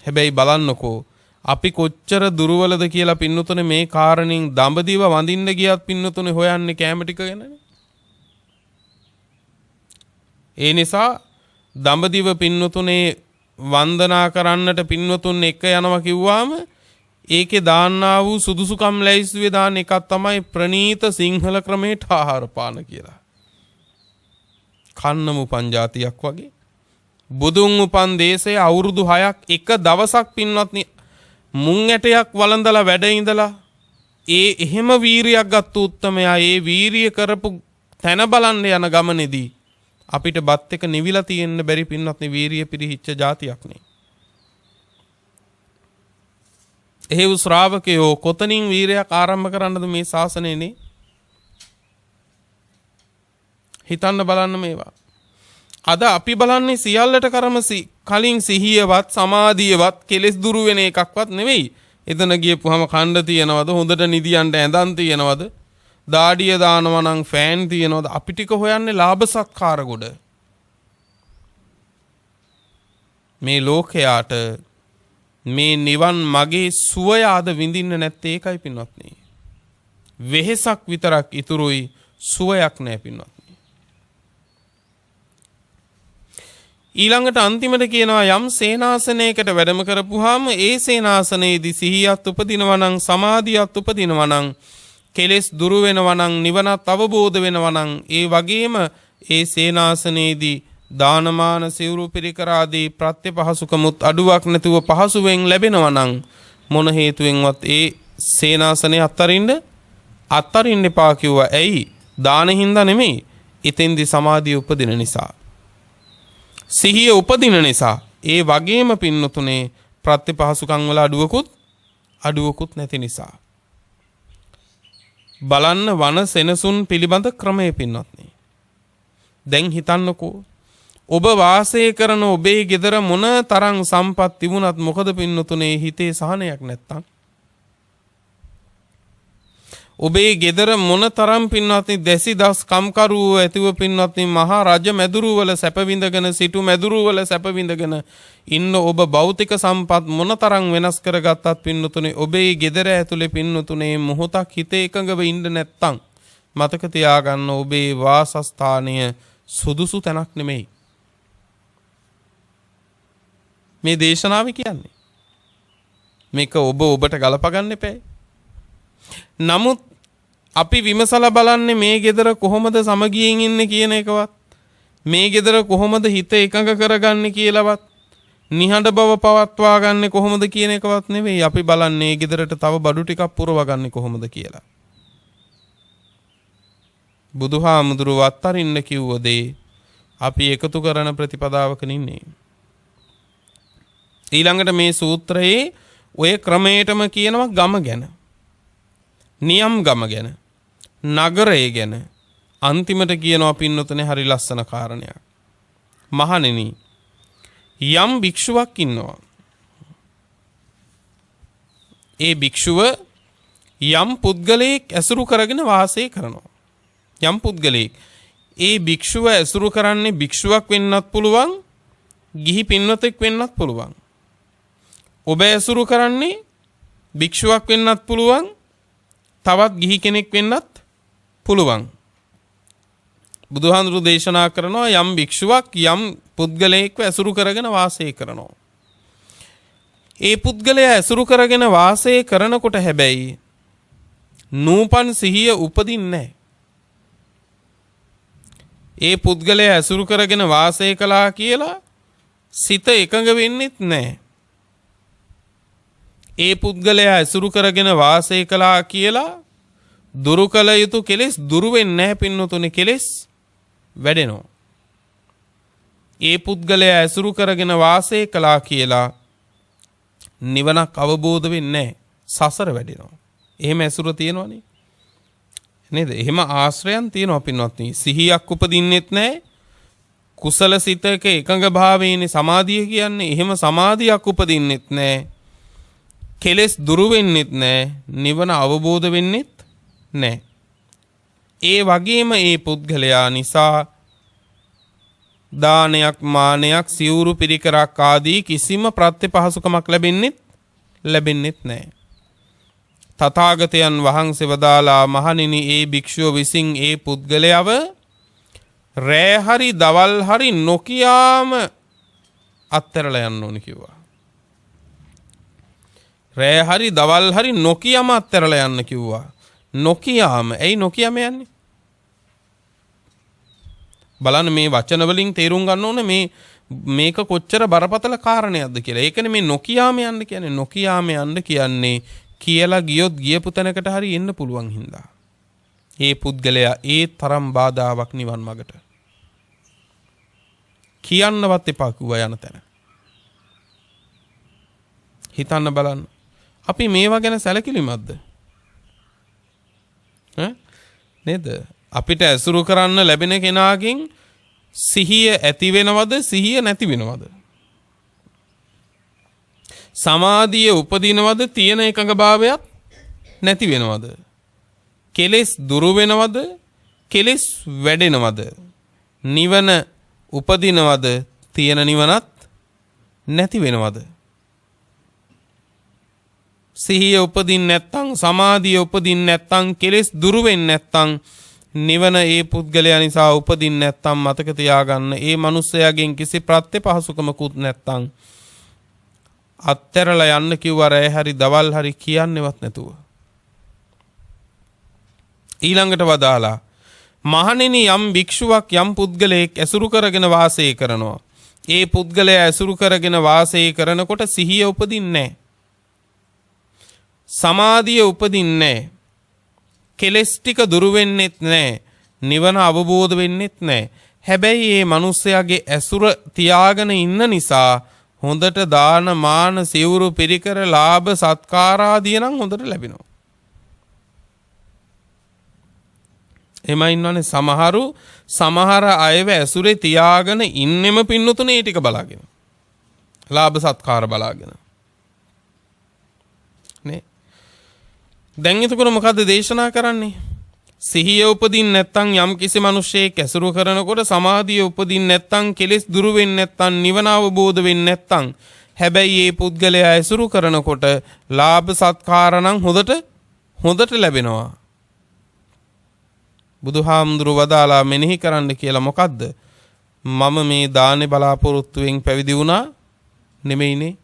හැබැයි බලන්නකෝ අපි කොච්චර දුර්වලද කියලා පින්නතුනේ මේ කාරණෙන් දඹදිව වඳින්න ගියත් පින්නතුනේ හොයන්නේ කැම ටික ගැනනේ. ඒ නිසා දඹදිව පින්නතුනේ වන්දනා කරන්නට පින්වතුන් එක යනවා කිව්වාම ඒකේ දාන්නා වූ සුදුසුකම් ලැයිස්තුවේ දාන එකක් තමයි ප්‍රනීත සිංහල ක්‍රමයට ආහාර පාන කියලා. කන්නම උපන් જાතියක් වගේ. බුදුන් උපන් දේශයේ අවුරුදු 6ක් එක දවසක් පින්වත්නි මුං ඇටයක් වළඳලා වැඩ ඉඳලා ඒ එහෙම වීරියක් ගත්ත උත්තමයා ඒ වීරිය කරපු තැන බලන්න යන ගමනේදී අපිට බත් එක නිවිලා තියෙන්න බැරි පින්වත්නි වීරිය පිරිහිච්ච જાතියක් නේ. එහෙව් ශ්‍රාවකයෝ කොතනින් වීරයක් ආරම්භ කරන්නද මේ ශාසනයේනේ? හිතන්න බලන්න මේවා. අද අපි බලන්නේ සියල්ලට කලින් සිහියවත් සමාධියවත් කෙලෙස් දුරු වෙන එකක්වත් නෙවෙයි. එතන ගියපුවම කණ්ඩ තියනවද, හොඳට නිදියන්ට ඇඳන් තියනවද, දාඩිය දානවා නම් ෆෑන් තියනවද? අපි ටික හොයන්නේ ලාභ සත්කාර ගොඩ. මේ ලෝකයාට මේ නිවන් මගේ සුවය ආද විඳින්න නැත්තේ ඒකයි පින්වත්නි. වෙහෙසක් විතරක් ඉතුරුයි, සුවයක් නැහැ පින්වත්නි. ඊළඟට අන්තිමට කියනවා යම් සේනාසනයකට වැඩම කරපුවාම ඒ සේනාසනයේදී සිහියත් උපදිනවා නම්, සමාධියත් උපදිනවා නම්, කෙලෙස් දුරු වෙනවා නම්, නිවනත් අවබෝධ වෙනවා නම්, ඒ වගේම ඒ සේනාසනයේදී දානමාන සිවුරු පිරිකර ආදී ප්‍රත්‍යපහසුකමුත් අඩුවක් නැතුව පහසුවෙන් ලැබෙනවා නම් මොන හේතුවෙන්වත් ඒ සේනාසනය අත්තරින්න අත්තරින්න එපා කිව්වා. ඇයි? දාන හින්දා නෙමෙයි. ඉතින්දි සමාධිය උපදින නිසා. සිහිය උපදින නිසා. ඒ වගේම පින්නතුනේ ප්‍රත්‍යපහසුකම් වල අඩුවකුත් නැති නිසා. බලන්න වන සෙනසුන් පිළිබඳ ක්‍රමයේ පින්නොත්නි. දැන් හිතන්නකෝ ඔබ වාසය කරන ඔබේ ගෙදර මොන තරම් සම්පත් තිබුණත් මොකද පින්නතුනේ හිතේ සහනයක් නැත්තම්? ඔබේ ගෙදර මොන තරම් පින්වත්නි දැසිදස් කම්කරුවෝ ඇතිව පින්වත්නි මහා රජ මැදුරු වල සැප විඳගෙන සිටු මැදුරු වල සැප විඳගෙන ඉන්න ඔබ භෞතික සම්පත් මොන තරම් වෙනස් කරගත්තත් පින්නතුනේ ඔබේ ගෙදර ඇතුලේ පින්නතුනේ මොහොතක් හිතේ එකඟව ඉන්න නැත්තම් මතක තියාගන්න ඔබේ වාසස්ථානය සුදුසු තැනක් නෙමෙයි. මේ දේශනාව කියන්නේ මේක ඔබට ගලප ගන්න එපා. නමුත් අපි විමසලා බලන්නේ මේ ගෙදර කොහොමද සමගියෙන් ඉන්නේ කියන එකවත් මේ ගෙදර කොහොමද හිත එකඟ කරගන්නේ කියලාවත් නිහඬ බව පවත්වා ගන්න කොහොමද කියන එකවත් නෙවෙයි. අපි බලන්නේ ගෙදරට තව බඩු ටිකක් පුරව ගන්න කොහොමද කියලා. බුදුහාමුදුරුවෝ අත්තරින්න කිව්ව දේ අපි එකතු කරන ප්‍රතිපදාවක ඉන්නේ. ඊළඟට මේ සූත්‍රයේ ඔය ක්‍රමයටම කියනවා ගම ගැන. නියම් ගම ගැන. නගරය ගැන. අන්තිමට කියනවා පින්නතුනේ හරි ලස්සන කාරණයක්. මහණෙනි යම් භික්ෂුවක් ඉන්නවා. ඒ භික්ෂුව යම් පුද්ගලයෙක් ඇසුරු කරගෙන වාසය කරනවා. යම් පුද්ගලයෙක් ඒ භික්ෂුව ඇසුරු කරන්නේ භික්ෂුවක් වෙන්නත් පුළුවන්, ගිහි පින්වතෙක් වෙන්නත් පුළුවන්. ඔබ ඇසුරු කරන්නේ භික්ෂුවක් වෙන්නත් පුළුවන්, තවත් ගිහි කෙනෙක් වෙන්නත් පුළුවන්. බුදුහාඳුරු දේශනා කරනවා යම් භික්ෂුවක් යම් පුද්ගලයෙක්ව ඇසුරු කරගෙන වාසය කරනවා. ඒ පුද්ගලයා ඇසුරු කරගෙන වාසය කරනකොට හැබැයි නූපන් සිහිය උපදින්නේ නැහැ. ඒ පුද්ගලයා ඇසුරු කරගෙන වාසය කළා කියලා සිත එකඟ වෙන්නෙත් නැහැ. ඒ පුද්ගලයා ඇසුරු කරගෙන වාසය කළා කියලා දුරු කළ යුතු කෙලෙස් දුරු වෙන්නේ නැහැ පින්නතුනේ. කෙලෙස් වැඩෙනවා. ඒ පුද්ගලයා ඇසුරු කරගෙන වාසය කළා කියලා නිවනක් අවබෝධ වෙන්නේ නැහැ. සසර වැඩෙනවා. එහෙම ඇසුර තියෙනවනේ නේද? එහෙම ආශ්‍රයන් තියෙනවා පින්වත්නි. සිහියක් උපදින්නෙත් නැහැ. කුසල සිතක එකඟ භාවයේනේ සමාධිය කියන්නේ. එහෙම සමාධියක් උපදින්නෙත් නැහැ. කෙලෙස් දුරු වෙන්නෙත් නැහැ. නිවන අවබෝධ වෙන්නෙත් නැහැ. ඒ වගේම ඒ පුද්ගලයා නිසා දානයක් මානයක් සිවුරු පිරිකරක් ආදී කිසිම ප්‍රත්‍යපහසුකමක් ලැබෙන්නෙත් නැහැ. තථාගතයන් වහන්සේ වදාලා මහණෙනි ඒ භික්ෂුව විසින් ඒ පුද්ගලයාව රෑ හරි දවල් හරි නොකියාම අත්හැරලා යන්න ඕනි කිව්වා. රෑ හරි දවල් හරි නොකියම අත්හැරලා යන්න කිව්වා. නොකියාම. ඇයි නොකියම යන්නේ? බලන්න මේ වචන වලින් තේරුම් ගන්න ඕනේ මේක කොච්චර බරපතල කාරණයක්ද කියලා. ඒකනේ මේ නොකියාම යන්න කියන්නේ. නොකියාම යන්න කියන්නේ කියලා ගියොත් ගියපු තැනකට හරි එන්න පුළුවන් හින්දා. ඒ පුද්ගලයා ඒ තරම් බාධාවක් නිවන් මගට. කියන්නවත් එපා කිව්වා යන තැන. හිතන්න බලන්න. අපි මේවා ගැන සැලකිලිමත්ද? නේද? අපිට ඇසුරු කරන්න ලැබෙන කෙනාගෙන් සිහිය ඇති වෙනවද සිහිය නැති වෙනවද? සමාධිය උපදිනවද තියෙන එකඟභාවයක් නැති වෙනවද? කෙලෙස් දුරු වෙනවද කෙලෙස් වැඩෙනවද? නිවන උපදිනවද තියෙන නිවනත් නැති වෙනවද? සිහිය උපදින්නේ නැත්තම් සමාධිය උපදින්නේ නැත්තම් කෙලෙස් දුරු වෙන්නේ නැත්තම් නිවන ඒ පුද්ගලයා නිසා උපදින්නේ නැත්තම් මතක තියාගන්න ඒ මිනිස්සයාගෙන් කිසි ප්‍රත්‍යපහසුකමකුත් නැත්තම් අත්හැරලා යන්න කිව්වා රෑ හරි දවල් හරි කියන්නේවත් නැතුව. ඊළඟට වදාලා මහණෙනි යම් භික්ෂුවක් යම් පුද්ගලයෙක් ඇසුරු කරගෙන වාසය කරනවා. ඒ පුද්ගලයා ඇසුරු කරගෙන වාසය කරනකොට සිහිය උපදින්නේ නැහැ. සමාධිය උපදින්නේ නැහැ. කෙලෙස් ටික දුරු වෙන්නෙත් නැහැ. නිවන අවබෝධ වෙන්නෙත් නැහැ. හැබැයි මේ මිනිස්යාගේ ඇසුර තියාගෙන ඉන්න නිසා හොඳට දාන මාන සිවුරු පිරිකර ලාභ සත්කාර ආදී නම් හොඳට ලැබෙනවා. එම ඉන්නවනේ සමහර අයව ඇසුරේ තියාගෙන ඉන්නෙම පින්නතුනේ ටික බලාගෙන. ලාභ සත්කාර බලාගෙන. නේ. දැන් එතකොට මොකද්ද දේශනා කරන්නේ? සිහිය උපදින්න නැත්නම් යම් කිසි මිනිසෙක් ඇසුරු කරනකොට සමාධිය උපදින්න නැත්නම් කෙලෙස් දුරු වෙන්නේ නැත්නම් නිවන අවබෝධ වෙන්නේ නැත්නම් හැබැයි මේ පුද්ගලයා ඇසුරු කරනකොට ලාභ සත්කාර නම් හොඳට ලැබෙනවා. බුදුහාමුදුරු වදාලා මෙනෙහි කරන්න කියලා මොකද්ද? මම මේ දානේ බලාපොරොත්තුෙන් පැවිදි වුණා නෙමෙයිනේ.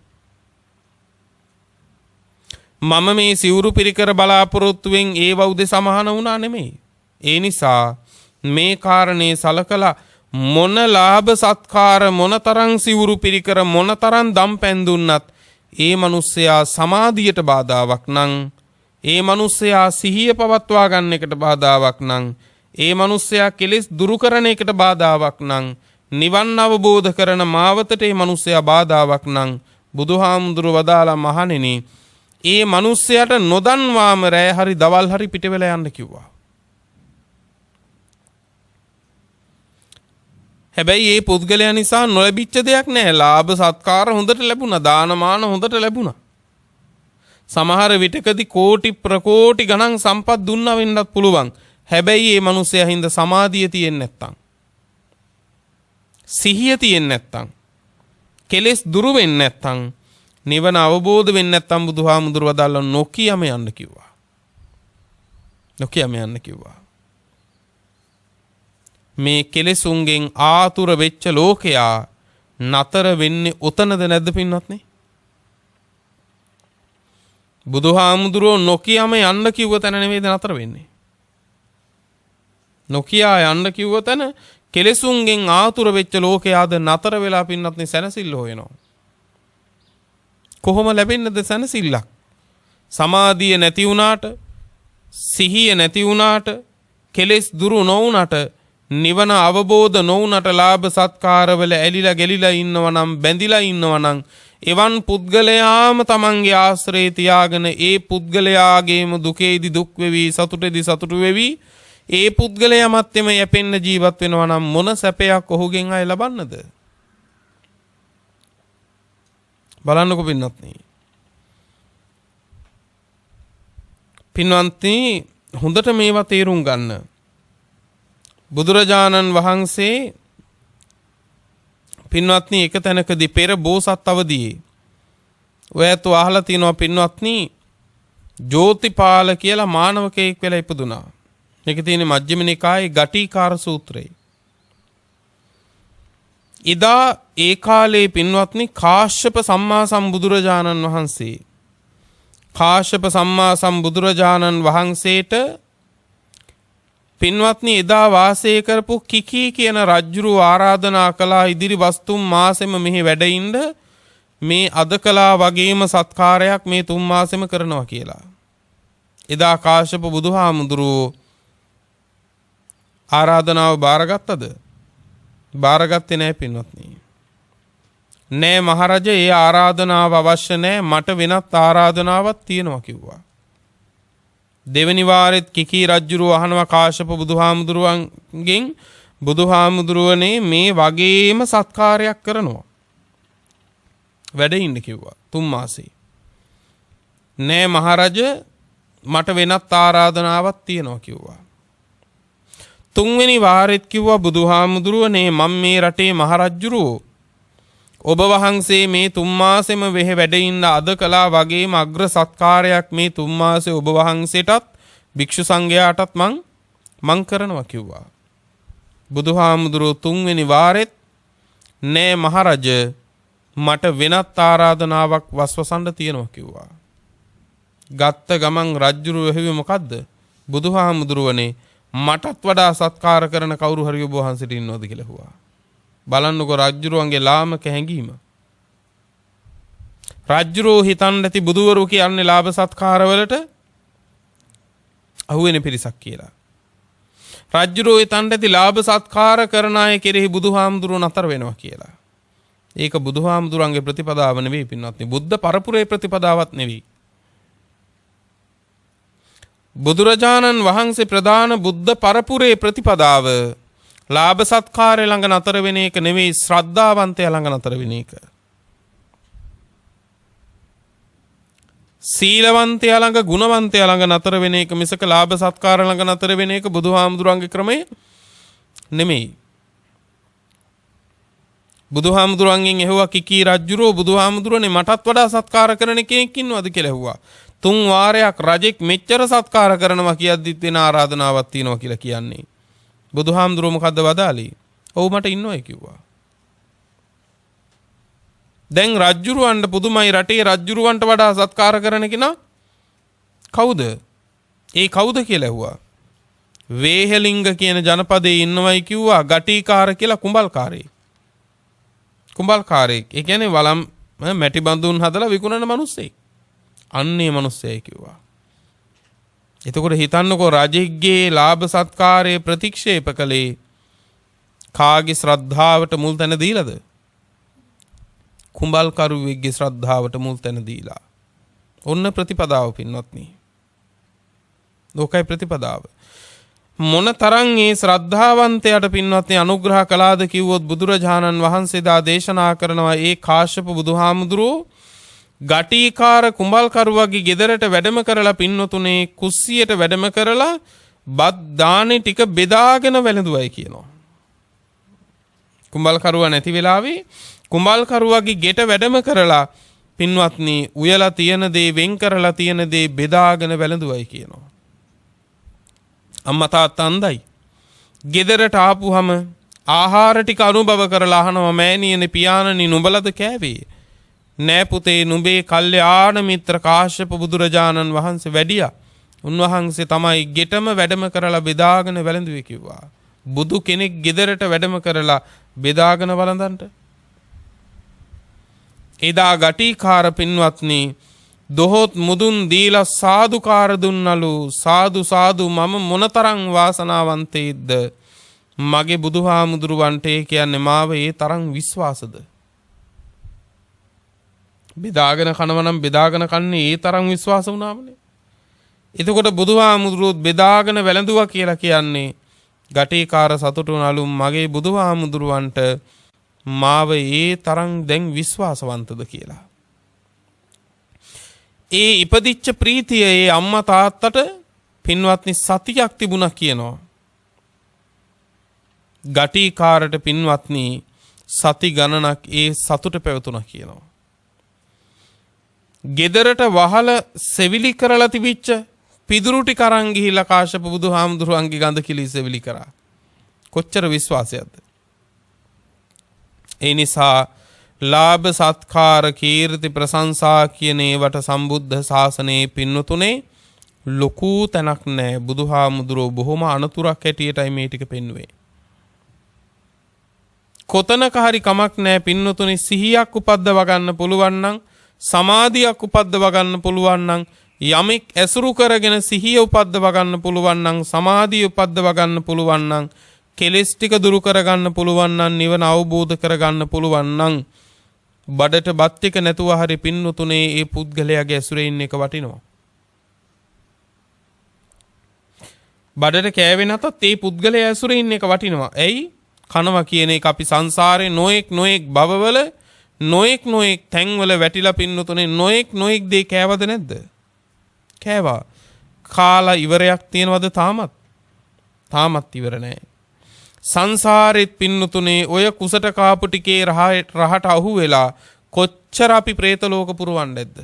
මම මේ සිවුරු පිරිකර බලාපොරොත්තුෙන් ඒව උදෙසා මහාන වුණා නෙමෙයි. ඒ නිසා මේ කාරණේ සලකලා මොන ලාභ සත්කාර මොනතරම් සිවුරු පිරිකර මොනතරම් දම්පැන් දුන්නත් ඒ මිනිස්සයා සමාධියට බාධාවක් නම් ඒ මිනිස්සයා සිහිය පවත්වා ගන්න එකට බාධාවක් නම් ඒ මිනිස්සයා කෙලෙස් දුරු කරන එකට බාධාවක් නම් නිවන් අවබෝධ කරන මාවතට ඒ මිනිස්සයා බාධාවක් නම් බුදුහාමුදුරු වදාලා මහණෙනි ඒ මිනිස්සයාට නොදන්වාම රැය හරි දවල් හරි පිට වෙලා යන්න කිව්වා. හැබැයි මේ පුද්ගලයා නිසා නොලැබිච්ච දෙයක් නැහැ. ලාභ සත්කාර හොඳට ලැබුණා. දානමාන හොඳට ලැබුණා. සමහර විටකදී කෝටි ප්‍රකෝටි ගණන් සම්පත් දුන්නා වෙන්නත් පුළුවන්. හැබැයි මේ මිනිස්සයා හින්දා සමාධිය තියෙන්නේ නැත්තම් සිහිය තියෙන්නේ නැත්තම් කෙලෙස් දුරු වෙන්නේ නැත්තම් නිවන අවබෝධ වෙන්නේ නැත්තම් බුදුහාමුදුරුව වදාළ නොකියම යන්න කිව්වා. නොකියම යන්න කිව්වා. මේ කෙලෙසුන්ගෙන් ආතුර වෙච්ච ලෝකයා නතර වෙන්නේ උතනද නැද්ද පින්වත්නි? බුදුහාමුදුරුව නොකියම යන්න කිව්ව තැන නෙවෙයිද නතර වෙන්නේ? නොකියා යන්න කිව්ව තැන කෙලෙසුන්ගෙන් ආතුර වෙච්ච ලෝකයාද නතර වෙලා පින්වත්නි සැනසෙල්ල හොයනවා. කොහොම ලැබෙන්නද සැනසෙල්ලක්? සමාධිය නැති වුණාට, සිහිය නැති වුණාට, කෙලෙස් දුරු නොවුණාට, නිවන අවබෝධ නොවුණාට ලාභ සත්කාරවල ඇලිලා ගැලිලා ඉන්නවා නම් බැඳිලා ඉන්නවා නම් එවන් පුද්ගලයාම තමන්ගේ ආශ්‍රේ තියාගෙන ඒ පුද්ගලයාගේම දුකේදි දුක් වෙවි සතුටේදි සතුටු වෙවි ඒ පුද්ගලයාමත් එම යැපෙන්න ජීවත් වෙනවා නම් මොන සැපයක් ඔහුගෙන් අය ලබන්නද? බලන්නකො පින්වත්නි. පින්වත්නි හොඳට මේවා තේරුම් ගන්න. බුදුරජාණන් වහන්සේ පින්වත්නි එක තැනකදී පෙර බෝසත් අවදියේ ඔයත් අහලා තිනවා පින්වත්නි ජෝතිපාල කියලා මානවකයෙක් වෙලා ඉපදුනා. මේක තියෙන්නේ මජ්ක්‍ධිම නිකායේ ගටිකාර සූත්‍රයේ. ඉදා ඒ කාලේ පින්වත්නි කාශ්‍යප සම්මා සම්බුදුරජාණන් වහන්සේට පින්වත්නි එදා වාසය කරපු කිකී කියන රජුරු ආරාධනා කළා ඉදිරි වස්තුම් මාසෙම මෙහි වැඩ ඉන්න මේ අද කලා වගේම සත්කාරයක් මේ 3 මාසෙම කරනවා කියලා. එදා කාශ්‍යප බුදුහාමුදුරුවෝ ආරාධනාව බාරගත්තද? බාරගත්තේ නැහැ පින්වත්නි. නෑ මහරජා ඒ ආරාධනාව අවශ්‍ය නෑ මට වෙනත් ආරාධනාවක් තියෙනවා කිව්වා. දෙවනි වාරෙත් කිකී රජුරුව අහනවා කාශ්‍යප බුදුහාමුදුරුවන්ගෙන් බුදුහාමුදුරුවනේ මේ වගේම සත්කාරයක් කරනවා. වැඩ ඉන්න කිව්වා 3 මාසේ. නෑ මහරජා මට වෙනත් ආරාධනාවක් තියෙනවා කිව්වා. 3 වෙනි වාරෙත් කිව්වා බුදුහාමුදුරුවනේ මම මේ රටේ මහරජුරුව ඔබ වහන්සේ මේ 3 මාසෙම වෙහෙ වැඩ ඉන්න අද කලා වගේම අග්‍ර සත්කාරයක් මේ 3 මාසේ ඔබ වහන්සේටත් භික්ෂු සංඝයාටත් මං කරනවා කිව්වා. බුදුහාමුදුරුවෝ 3 වෙනි වාරෙත් නෑ මහරජ මට වෙනත් ආරාධනාවක් වස්වසන්න තියෙනවා කිව්වා. ගත්ත ගමන් රජුරුව ඇහුවේ මොකද්ද? බුදුහාමුදුරුවනේ මටත් වඩා සත්කාර කරන කවුරු හරි ඔබ වහන්සේට ඉන්නවද කියලා ඇහුවා. බලන්නකො රජුරුවන්ගේ ලාමක හැඟීම. රජුරෝ හිතන්නේ නැති බුදුවරු කියන්නේ ලාභ සත්කාර වලට අහුවෙන පිරිසක් කියලා. රජ්ජුරුවෝ එතනට ඇති ලාභ සත්කාර කරන අය කෙරෙහි බුදුහාමුදුරුවෝ නතර වෙනවා කියලා. ඒක බුදුහාමුදුරන්ගේ ප්‍රතිපදාව නෙවෙයි පින්වත්නි. බුද්ධ පරපුරේ ප්‍රතිපදාවක් නෙවෙයි. බුදුරජාණන් වහන්සේ ප්‍රදාන බුද්ධ පරපුරේ ප්‍රතිපදාව ලාභ සත්කාරය ළඟ නතර වෙන එක නෙවෙයි, ශ්‍රද්ධාවන්තයා ළඟ නතර වෙන එක. සීලවන්තයා ළඟ, ගුණවන්තයා ළඟ නතර වෙන එක මිසක ලාභ සත්කාර ළඟ නතර වෙන එක බුදුහාමුදුරන්ගේ ක්‍රමය නෙමෙයි. බුදුහාමුදුරන්ගෙන් ඇහුවා කිකී රජ්ජුරුවෝ බුදුහාමුදුරනේ මටත් වඩා සත්කාර කරන කෙනෙක් ඉන්නවද කියලා ඇහුවා. 3 වාරයක් රජෙක් මෙච්චර සත්කාර කරනවා කියද්දිත් වෙන ආරාධනාවක් තියෙනවා කියලා කියන්නේ. බුදුහාමුදුරුවෝ මොකද්ද වදාළේ? ඔව් මට ඉන්නවයි කිව්වා. දැන් රජ්ජුරුවන්ට පුදුමයි, රටේ රජ්ජුරුවන්ට වඩා සත්කාර කරන කෙනා කවුද? ඒ කවුද කියලා ඇහුවා. වේහෙලිංග කියන ජනපදයේ ඉන්නවයි කිව්වා ගටිකාර කියලා කුඹල්කාරයෙක්. කුඹල්කාරයෙක්. ඒ කියන්නේ වලම් මැටි බඳුන් හදලා විකුණන මිනිස්සෙක්. අන්නේ මිනිස්සෙයි කිව්වා. එතකොට හිතන්නකෝ රජෙක්ගේ ලාභ සත්කාරයේ ප්‍රතික්ෂේප කළේ කාගේ ශ්‍රද්ධාවට මුල් තැන දීලාද? කුඹල්කරුවෙක්ගේ ශ්‍රද්ධාවට මුල් තැන දීලා. ඔන්න ප්‍රතිපදාව පින්වත්නි. ලෝකයි ප්‍රතිපදාව. මොන තරම් ඒ ශ්‍රද්ධාවන්තයාට පින්වත්නි අනුග්‍රහ කළාද කිව්වොත් බුදුරජාණන් වහන්සේ දා දේශනා කරනවා ඒ කාශ්‍යප බුදුහාමුදුරුවෝ ගටිකාර කුඹල්කරුවගේ ගෙදරට වැඩම කරලා පින්වතුනේ කුස්සියට වැඩම කරලා බත් දානේ ටික බෙදාගෙන වැළඳුවයි කියනවා. කුඹල්කරුවා නැති වෙලාවේ කුඹල්කරුවගේ ගෙට වැඩම කරලා පින්වත්නි උයලා තියෙන දේ වෙන් කරලා තියෙන දේ බෙදාගෙන වැළඳුවයි කියනවා. අම්මා තාත්තා අන්දයි. ගෙදරට ආපුවම ආහාර ටික අනුභව කරලා අහනවා මෑණියනේ පියාණනි නුඹලද කෑවේ? නෑ පුතේ නුඹේ කල්යාණ මිත්‍ර කාශ්‍යප බුදුරජාණන් වහන්සේ වැඩියා. උන්වහන්සේ තමයි ගෙටම වැඩම කරලා බෙදාගෙන වැළඳුවේ කිව්වා. බුදු කෙනෙක් ගෙදරට වැඩම කරලා බෙදාගෙන වළඳන්ට. එදා ගටිකාර පින්වත්නි දොහොත් මුදුන් දීලා සාදුකාර දුන්නලු. සාදු සාදු මම මොනතරම් වාසනාවන්තයෙක්ද. මගේ බුදුහාමුදුරුවන්ට කියන්නේ මාව ඒ තරම් විශ්වාසද. බෙදාගෙන කනවනම් බෙදාගෙන කන්නේ ඒ තරම් විශ්වාස වුණාමනේ. එතකොට බුදුහාමුදුරුවෝ බෙදාගෙන වැළඳුවා කියලා කියන්නේ ගටිකාර සතුටුනලු මගේ බුදුහාමුදුරුවන්ට මාව ඒ තරම් දැන් විශ්වාසවන්තද කියලා. ඒ ඉපදිච්ච ප්‍රීතිය ඒ අම්මා තාත්තට පින්වත්නි සතියක් තිබුණා කියනවා. ගටිකාරට පින්වත්නි සති ගණනක් ඒ සතුට පැවතුණා කියනවා. ගෙදරට වහල සෙවිලි කරලා තිබිච්ච පිදුරු ටික අරන් ගිහිල්ලා කාශ්‍යප බුදුහාමුදුරුවන්ගේ ගඳ කිලි සෙවිලි කරා. කොච්චර විශ්වාසයක්ද? ඒ නිසා ලාභ සත්කාර කීර්ති ප්‍රශංසා කියන ඒවට සම්බුද්ධ ශාසනයේ පින්නතුනේ ලොකු තැනක් නැහැ. බුදුහාමුදුරුවෝ බොහොම අනතුරක් හැටියටයි මේ ටික පෙන්වුවේ. කොතනක හරි කමක් නැහැ පින්නතුනේ සිහියක් උපද්දව ගන්න පුළුවන් නම් සමාධියක් උපද්දව ගන්න පුළුවන් නම් යමෙක් ඇසුරු කරගෙන සිහිය උපද්දව ගන්න පුළුවන් නම් සමාධිය උපද්දව ගන්න පුළුවන් නම් කෙලෙස් ටික දුරු කරගන්න පුළුවන් නම් නිවන අවබෝධ කරගන්න පුළුවන් නම් බඩට බත් ටික නැතුව හරි පින්නතුනේ ඒ පුද්ගලයාගේ ඇසුරේ ඉන්න එක වටිනවා. බඩට කෑවේ නැතත් ඒ පුද්ගලයා ඇසුරේ ඉන්න එක වටිනවා. ඇයි? කනවා කියන එක අපි සංසාරේ නොඑක් භවවල නොඑක් තැන්වල වැටිලා පින්නතුනේ නොඑක් දේ කෑවද නැද්ද? කෑවා. කාලා ඉවරයක් තියනවද තාමත්? තාමත් ඉවර නැහැ. සංසාරෙත් පින්නතුනේ ඔය කුසට කාපු ටිකේ රහට අහු වෙලා කොච්චර අපි പ്രേත ලෝක පුරවන්නේ නැද්ද?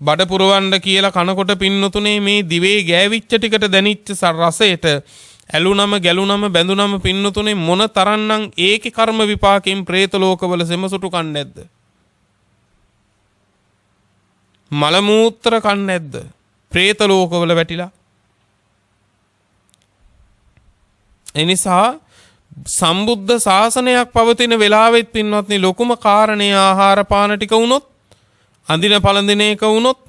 බඩ පුරවන්න කියලා කනකොට පින්නතුනේ මේ දිවේ ගෑවිච්ච ටිකට දැනිච්ච රසයට ඇලුනම ගැලුනම බැඳුනම පින්නතුනේ මොන තරම්නම් ඒකේ කර්ම විපාකයෙන් പ്രേත ලෝකවල සෙමසුටු කන්නේ නැද්ද? මල මූත්‍ර කන්නේ නැද්ද? പ്രേත ලෝකවල වැටිලා. එනිසා සම්බුද්ධ ශාසනයක් පවතින වෙලාවෙත් පින්වත්නි ලොකුම කාරණේ ආහාර පාන ටික වුණොත්, අඳින පළඳින එක වුණොත්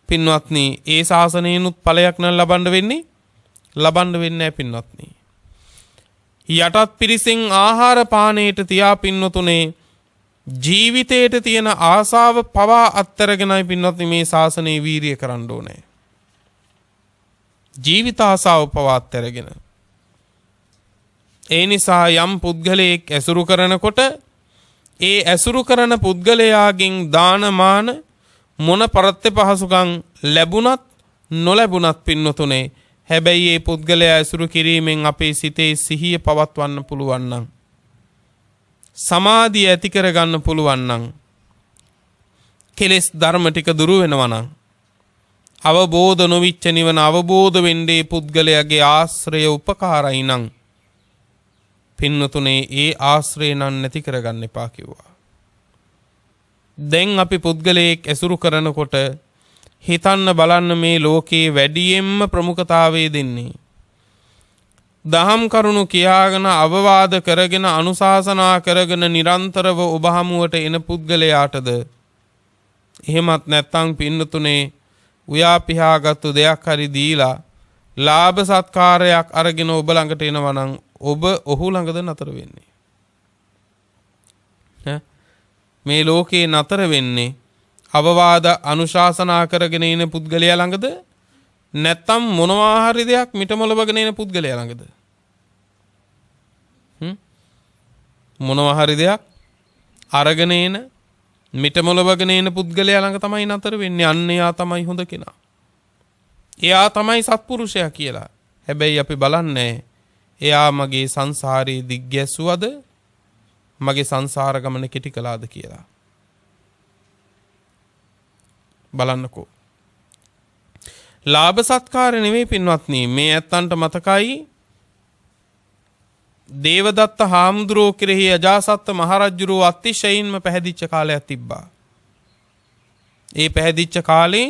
පින්වත්නි ඒ ශාසනයෙන්ුත් ඵලයක් නම් ලබන්න වෙන්නේ නැහැ පින්වත්නි. යටත් පිරිසෙන් ආහාර පානයට තියා පින්වතුනේ ජීවිතයට තියෙන ආසාව පවා අත්තරගෙනයි පින්වත්නි මේ ශාසනයේ වීරිය කරන්න ඕනේ. ජීවිත ආසාව පවා අත්තරගෙන. ඒ නිසා යම් පුද්ගලයෙක් ඇසුරු කරනකොට ඒ ඇසුරු කරන පුද්ගලයාගෙන් දානමාන මොන පරත්‍ය පහසුකම් ලැබුණත් නොලැබුණත් පින්වතුනේ හැබැයි ඒ පුද්ගලයා ඇසුරු කිරීමෙන් අපේ සිතේ සිහිය පවත්වන්න පුළුවන් නම් සමාධිය ඇති කරගන්න පුළුවන් නම් කෙලෙස් ධර්ම ටික දුරු වෙනවා නම් අවබෝධ නොවිච්ච නිවන අවබෝධ වෙන්නේ පුද්ගලයාගේ ආශ්‍රය උපකාරයි නම් පින්නතුනේ ඒ ආශ්‍රය නම් නැති කරගන්න එපා කිව්වා. දැන් අපි පුද්ගලයෙක් ඇසුරු කරනකොට හිතන්න බලන්න මේ ලෝකේ වැඩියෙන්ම ප්‍රමුඛතාවය දෙන්නේ දහම් කරුණු කියාගෙන අවවාද කරගෙන අනුශාසනා කරගෙන නිරන්තරව ඔබ හමුවට එන පුද්ගලයාටද එහෙමත් නැත්නම් පින්නතුනේ උයා පිහාගත්තු දෙයක් හරි දීලා ලාභ සත්කාරයක් අරගෙන ඔබ ළඟට එනවා නම් ඔබ ඔහු ළඟද නතර වෙන්නේ? මේ ලෝකේ නතර වෙන්නේ අවවාද අනුශාසනා කරගෙන ඉන පුද්ගලයා ළඟද නැත්නම් මොනවා හරි දෙයක් මිටමොලවගෙන ඉන පුද්ගලයා ළඟද? මොනවා හරි දෙයක් අරගෙන ඉන මිටමොලවගෙන ඉන පුද්ගලයා ළඟ තමයි නතර වෙන්නේ. අන්න එයා තමයි හොඳ කෙනා. එයා තමයි සත්පුරුෂයා කියලා. හැබැයි අපි බලන්නේ එයා මගේ සංසාරේ දිග්ගැසුවද මගේ සංසාර ගමන කෙටි කළාද කියලා. බලන්නකෝ. ලාභ සත්කාර නෙවෙයි පින්වත්නි මේ ඇත්තන්ට මතකයි දේවදත්ත හාමුදුරුවෝ කෙරෙහි අජාසත්ත මහරජුරුවෝ අතිශයින්ම පැහැදිච්ච කාලයක් තිබ්බා. ඒ පැහැදිච්ච කාලේ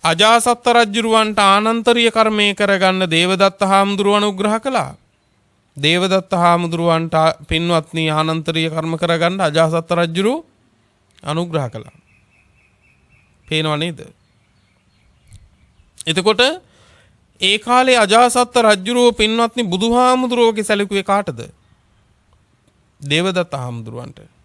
අජාසත්ත රජුරුවන්ට ආනන්තරීය කර්මය කරගන්න දේවදත්ත හාමුදුරුවෝ අනුග්‍රහ කළා. දේවදත්ත හාමුදුරුවන්ට පින්වත්නි ආනන්තරීය කර්ම කරගන්න අජාසත්ත රජුරුවෝ අනුග්‍රහ කළා. පේනව නේද? එතකොට ඒ කාලේ අජාසත්ත රජුරුවෝ පින්වත්නි බුදුහාමුදුරුවෝගේ සැලකුවේ කාටද? දේවදත්ත හාමුදුරුවන්ට.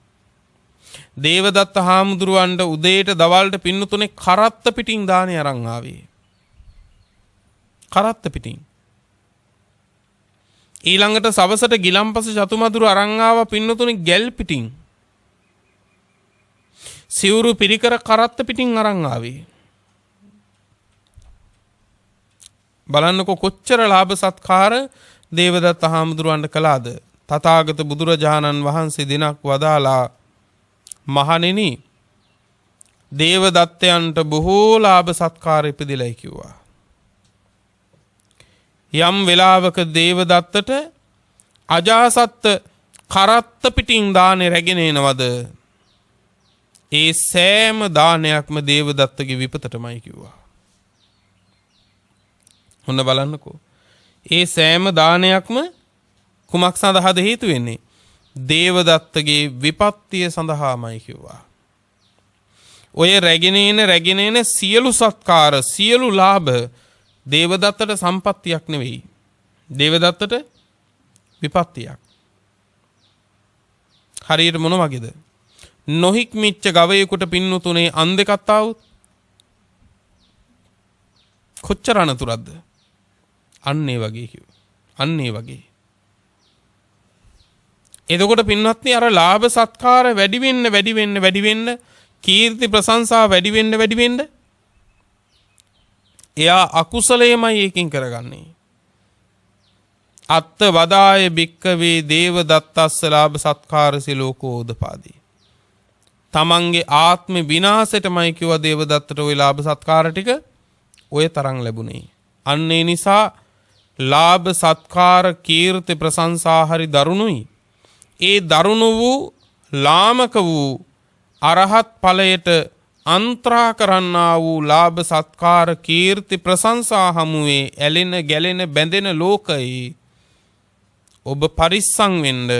දේවදත්ත හාමුදුරුවන්ට උදේට දවල්ට පින්නතුනේ කරත්ත පිටින් දානේ අරන් ආවේ. කරත්ත පිටින්. ඊළඟට සවසට ගිලම්පස චතුමදුරු අරන් ආවා පින්නතුනේ ගැල් පිටින්. සිවුරු පිරිකර කරත්ත පිටින් අරන් ආවේ. බලන්නකො කොච්චර ලාභ සත්කාර දේවදත්ත හාමුදුරුවන්ට කළාද? තථාගත බුදුරජාණන් වහන්සේ දිනක් වදාලා මහණෙනි දේවදත්තයන්ට බොහෝ ලාභ සත්කාර ඉපදිලයි කිව්වා. යම් වෙලාවක දේවදත්තට අජාසත්ත කරත්ත පිටින් දානේ රැගෙන එනවද ඒ සෑම දානයක්ම දේවදත්තගේ විපතටමයි කිව්වා. ඔන්න බලන්නකෝ. ඒ සෑම දානයක්ම කුමක් සඳහාද හේතු වෙන්නේ? දේවදත්තගේ විපත්තිය සඳහාමයි කිව්වා. ඔය රැගෙන එන සියලු සත්කාර සියලු ලාභ දේවදත්තට සම්පත්තියක් නෙවෙයි. දේවදත්තට විපත්තියක්. හරියට මොන වගේද? නොහික්මිච්ච ගවයෙකුට පින්නතුනේ අන් දෙකක් ආවොත් කොච්චර අනතුරක්ද? අන්න ඒ වගේ කිව්වා. අන්න ඒ වගේ. එතකොට පින්වත්නි අර ලාභ සත්කාර වැඩි වෙන්න කීර්ති ප්‍රශංසා වැඩි වෙන්න එයා අකුසලයමයි ඒකින් කරගන්නේ. අත්ත වදාය භික්කවේ දේවදත්තස්ස ලාභ සත්කාරසි ලෝකෝදපාදී. තමන්ගේ ආත්ම විනාශයටමයි කිව්ව දේවදත්තට ওই ලාභ සත්කාර ටික ඔය තරම් ලැබුණේ. අන්න ඒ නිසා ලාභ සත්කාර කීර්ති ප්‍රශංසා හරි දරුණුයි. ඒ දරුණු වූ ලාමක වූ අරහත් ඵලයට අන්ත්‍රා කරන්නා වූ ලාභ සත්කාර කීර්ති ප්‍රශංසා හමුවේ ඇලෙන ගැලෙන බැඳෙන ලෝකයේ ඔබ පරිස්සම් වෙන්න.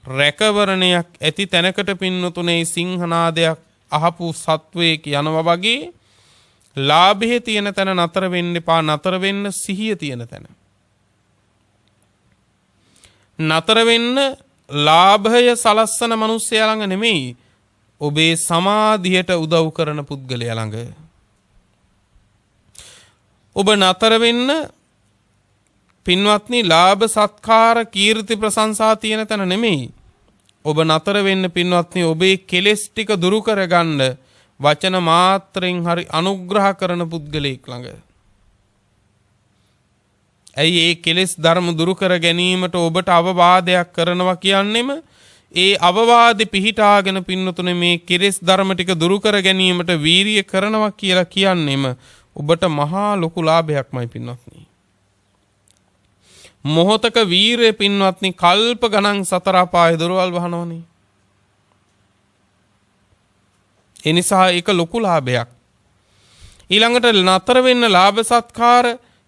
රැකවරණයක් ඇති තැනකට පින්නතුනේ සිංහනාදයක් අහපු සත්වයෙක් යනවා වගේ ලාභයේ තියෙන තැන නතර වෙන්න එපා. නතර වෙන්න සිහිය තියෙන තැන. නතර වෙන්න ලාභය සලස්සන මිනිස්සයා ළඟ නෙමෙයි. ඔබේ සමාධියට උදව් කරන පුද්ගලයා ළඟ. ඔබ නතර වෙන්න පින්වත්නි ලාභ සත්කාර කීර්ති ප්‍රශංසා තියෙන තැන නෙමෙයි. ඔබ නතර වෙන්න පින්වත්නි ඔබේ කෙලෙස් ටික දුරු කරගන්න වචන මාත්‍රෙන් හරි අනුග්‍රහ කරන පුද්ගලයෙක් ළඟ. ඇයි ඒ කෙලෙස් ධර්ම දුරු කර ගැනීමට ඔබට අවවාදයක් කරනවා කියන්නෙම ඒ අවවාදෙ පිහිටාගෙන පින්නතුනේ මේ කෙලෙස් ධර්ම ටික දුරු කර ගැනීමට වීරිය කරනවා කියලා කියන්නෙම ඔබට මහා ලොකු ලාභයක්මයි පින්වත්නි. මොහොතක වීරය පින්වත්නි කල්ප ගණන් සතර අපාය දොරවල් වහනවනේ. ඒ නිසා ඒක ලොකු ලාභයක්. ඊළඟට නතර වෙන්න ලාභ සත්කාර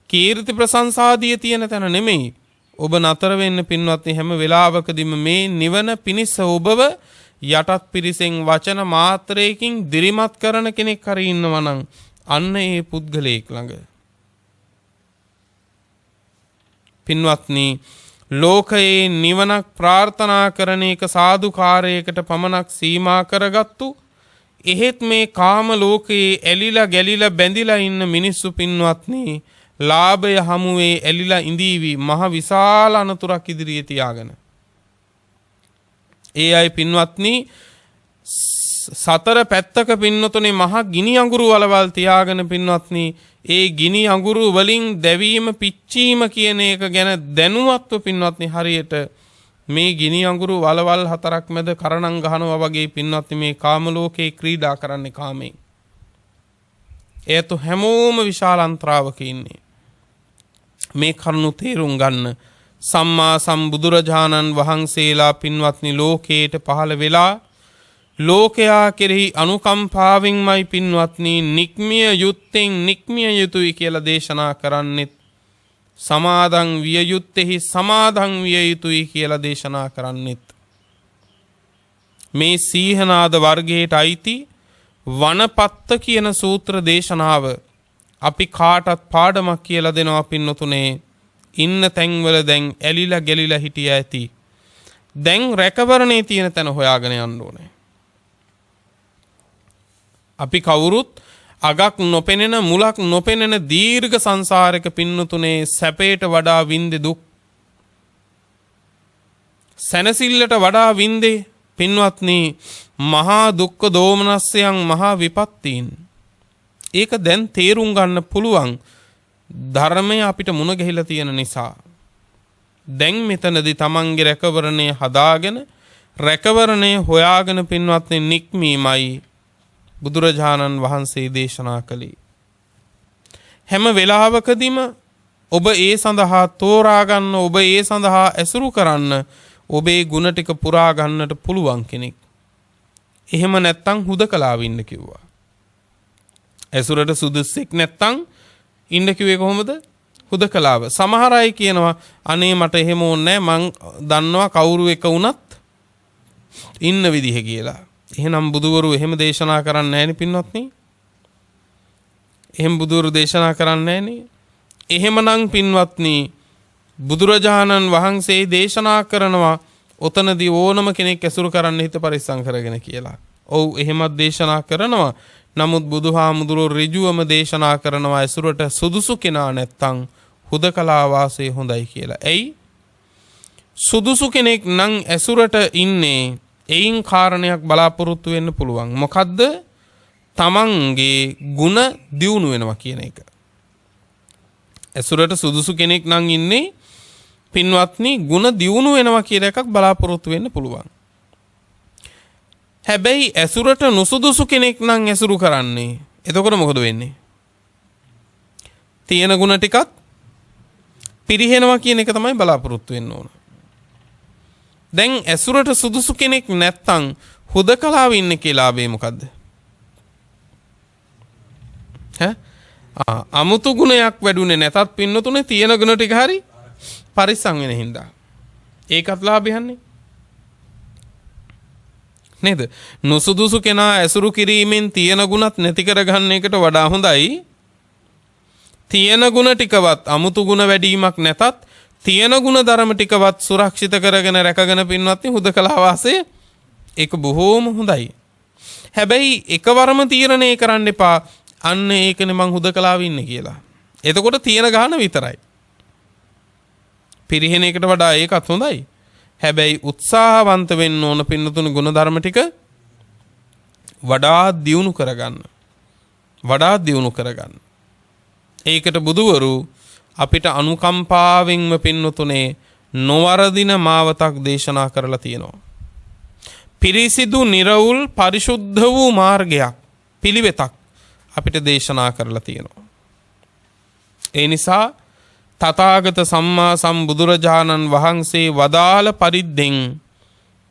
කීර්ති ප්‍රශංසාදිය තියෙන තැන නෙමෙයි. ඔබ නතර වෙන්න පින්වත්නි හැම වෙලාවකදීම මේ නිවන පිණිස ඔබව යටත් පිරිසෙන් වචන මාත්‍රයකින් දිරිමත් කරන කෙනෙක් හරි ඉන්නවා නම් අන්න ඒ පුද්ගලයෙක් ළඟ. පින්වත්නි ලෝකයේ නිවනක් ප්‍රාර්ථනා කරන එක සාදුකාරයකට පමණක් සීමා කරගත්තු එහෙත් මේ කාම ලෝකයේ ඇලිලා ගැලිලා බැඳිලා ඉන්න මිනිස්සු පින්වත්නි ලාභය හමුවේ ඇලිලා ඉඳීවි මහ විශාල අනතුරක් ඉදිරියේ තියාගෙන. ඒ අය පින්වත්නි සතර පැත්තක පින්නතුනේ මහ ගිනි අඟුරු වලවල් තියාගෙන පින්වත්නි ඒ ගිනි අඟුරු වලින් දැවීම පිච්චීම කියන එක ගැන දැනුවත්ව පින්වත්නි හරියට මේ ගිනි අඟුරු වලවල් හතරක් මැද කරණම් ගහනවා වගේ පින්වත්නි මේ කාම ලෝකේ ක්‍රීඩා කරන්නේ කාමයෙන්. ඒතු හැමෝම විශාල අන්තරාවක ඉන්නේ. මේ කරුණු තේරුම් ගන්න සම්මා සම්බුදුරජාණන් වහන්සේලා පින්වත්නි ලෝකයට පහළ වෙලා ලෝකයා කෙරෙහි අනුකම්පාවෙන්මයි පින්වත්නි නික්මිය යුත්තෙන් නික්මිය යුතුයි කියලා දේශනා කරන්නෙත් සමාදන් විය යුත්තේහි සමාදන් විය යුතුයි කියලා දේශනා කරන්නෙත් මේ සීහනාද වර්ගයට අයිති වනපත්ත කියන සූත්‍ර දේශනාව අපි කාටත් පාඩමක් කියලා දෙනවා පින්නතුනේ. ඉන්න තැන්වල දැන් ඇලිලා ගැලිලා හිටියා ඇති. දැන් රැකවරණේ තියෙන තැන හොයාගෙන යන්න ඕනේ. අපි කවුරුත් අගක් නොපෙනෙන මුලක් නොපෙනෙන දීර්ඝ සංසාරයක පින්නතුනේ සැපයට වඩා වින්දේ දුක්. සැනසෙල්ලට වඩා වින්දේ පින්වත්නි මහා දුක්ඛ දෝමනස්යන් මහා විපත්තීන්. ඒක දැන් තේරුම් ගන්න පුළුවන් ධර්මය අපිට මුණ ගැහිලා තියෙන නිසා. දැන් මෙතනදී තමන්ගේ රැකවරණය හදාගෙන රැකවරණය හොයාගෙන පින්වත්නි නික්මීමයි බුදුරජාණන් වහන්සේ දේශනා කළේ. හැම වෙලාවකදීම ඔබ ඒ සඳහා තෝරා ගන්න ඔබ ඒ සඳහා ඇසුරු කරන්න ඔබේ ගුණ ටික පුරා ගන්නට පුළුවන් කෙනෙක්. එහෙම නැත්තම් හුදකලාව ඉන්න කිව්වා. ඇසුරට සුදුස්සෙක් නැත්තම් ඉන්න කිව්වේ කොහොමද? හුදකලාව. සමහර අය කියනවා අනේ මට එහෙම ඕනේ නැහැ මං දන්නවා කවුරු එක වුණත් ඉන්න විදිහ කියලා. එහෙනම් බුදුවරු එහෙම දේශනා කරන්නේ නැහෙනි පින්වත්නි. එහෙම බුදුවරු දේශනා කරන්නේ නැහෙනි. එහෙමනම් පින්වත්නි බුදුරජාණන් වහන්සේ දේශනා කරනවා ඔතනදී ඕනම කෙනෙක් ඇසුරු කරන්න හිත පරිස්සම් කරගෙන කියලා. ඔව් එහෙමත් දේශනා කරනවා. නමුත් බුදුහාමුදුරුවෝ ඍජුවම දේශනා කරනවා ඇසුරට සුදුසු කෙනා නැත්තම් හුදකලා වාසය හොඳයි කියලා. එයි සුදුසු කෙනෙක් නම් ඇසුරට ඉන්නේ එයින් කාරණයක් බලාපොරොත්තු වෙන්න පුළුවන්. මොකද්ද? තමන්ගේ ಗುಣ දියුණු වෙනවා කියන එක. ඇසුරට සුදුසු කෙනෙක් නම් ඉන්නේ පින්වත්නි ಗುಣ දියුණු වෙනවා කියන එකක් බලාපොරොත්තු වෙන්න පුළුවන්. හැබැයි ඇසුරට නුසුදුසු කෙනෙක් නම් ඇසුරු කරන්නේ. එතකොට මොකද වෙන්නේ? තියෙන ಗುಣ ටිකත් පිරිහෙනවා කියන එක තමයි බලාපොරොත්තු වෙන්න ඕන. දැන් ඇසුරට සුදුසු කෙනෙක් නැත්තම් හුදකලාව ඉන්නේ කියලා ආවේ මොකද්ද? අමුතු ගුණයක් වැඩුණේ නැතත් පින්නතුනේ තියෙන ගුණ ටික හරි පරිස්සම් වෙන හින්දා. ඒකත් ලාභයන්නේ. නේද? නුසුදුසු කෙනා ඇසුරු කිරීමෙන් තියෙන ගුණත් නැති කරගන්න එකට වඩා හොඳයි තියෙන ගුණ ටිකවත් අමුතු ගුණ වැඩිවීමක් නැතත් තියෙන ගුණ ධර්ම ටිකවත් සුරක්ෂිත කරගෙන රැකගෙන පින්වත්නි හුදකලා වාසය ඒක බොහෝම හොඳයි. හැබැයි එකවරම තීරණය කරන්න එපා අන්න ඒකනේ මං හුදකලාව ඉන්නේ කියලා. එතකොට තියෙන ගාන විතරයි. පිරිහෙන එකට වඩා ඒකත් හොඳයි. හැබැයි උත්සාහවන්ත වෙන්න ඕන පින්නතුණු ගුණ ධර්ම ටික වඩා දියුණු කරගන්න. ඒකට බුදුවරු අපිට අනුකම්පාවෙන්ම පින්නතුනේ නොවරදින මාවතක් දේශනා කරලා තියෙනවා. පිරිසිදු නිර්වුල් පරිශුද්ධ වූ මාර්ගයක් පිළිවෙතක් අපිට දේශනා කරලා තියෙනවා. ඒ නිසා තථාගත සම්මා සම්බුදුරජාණන් වහන්සේ වදාළ පරිද්දෙන්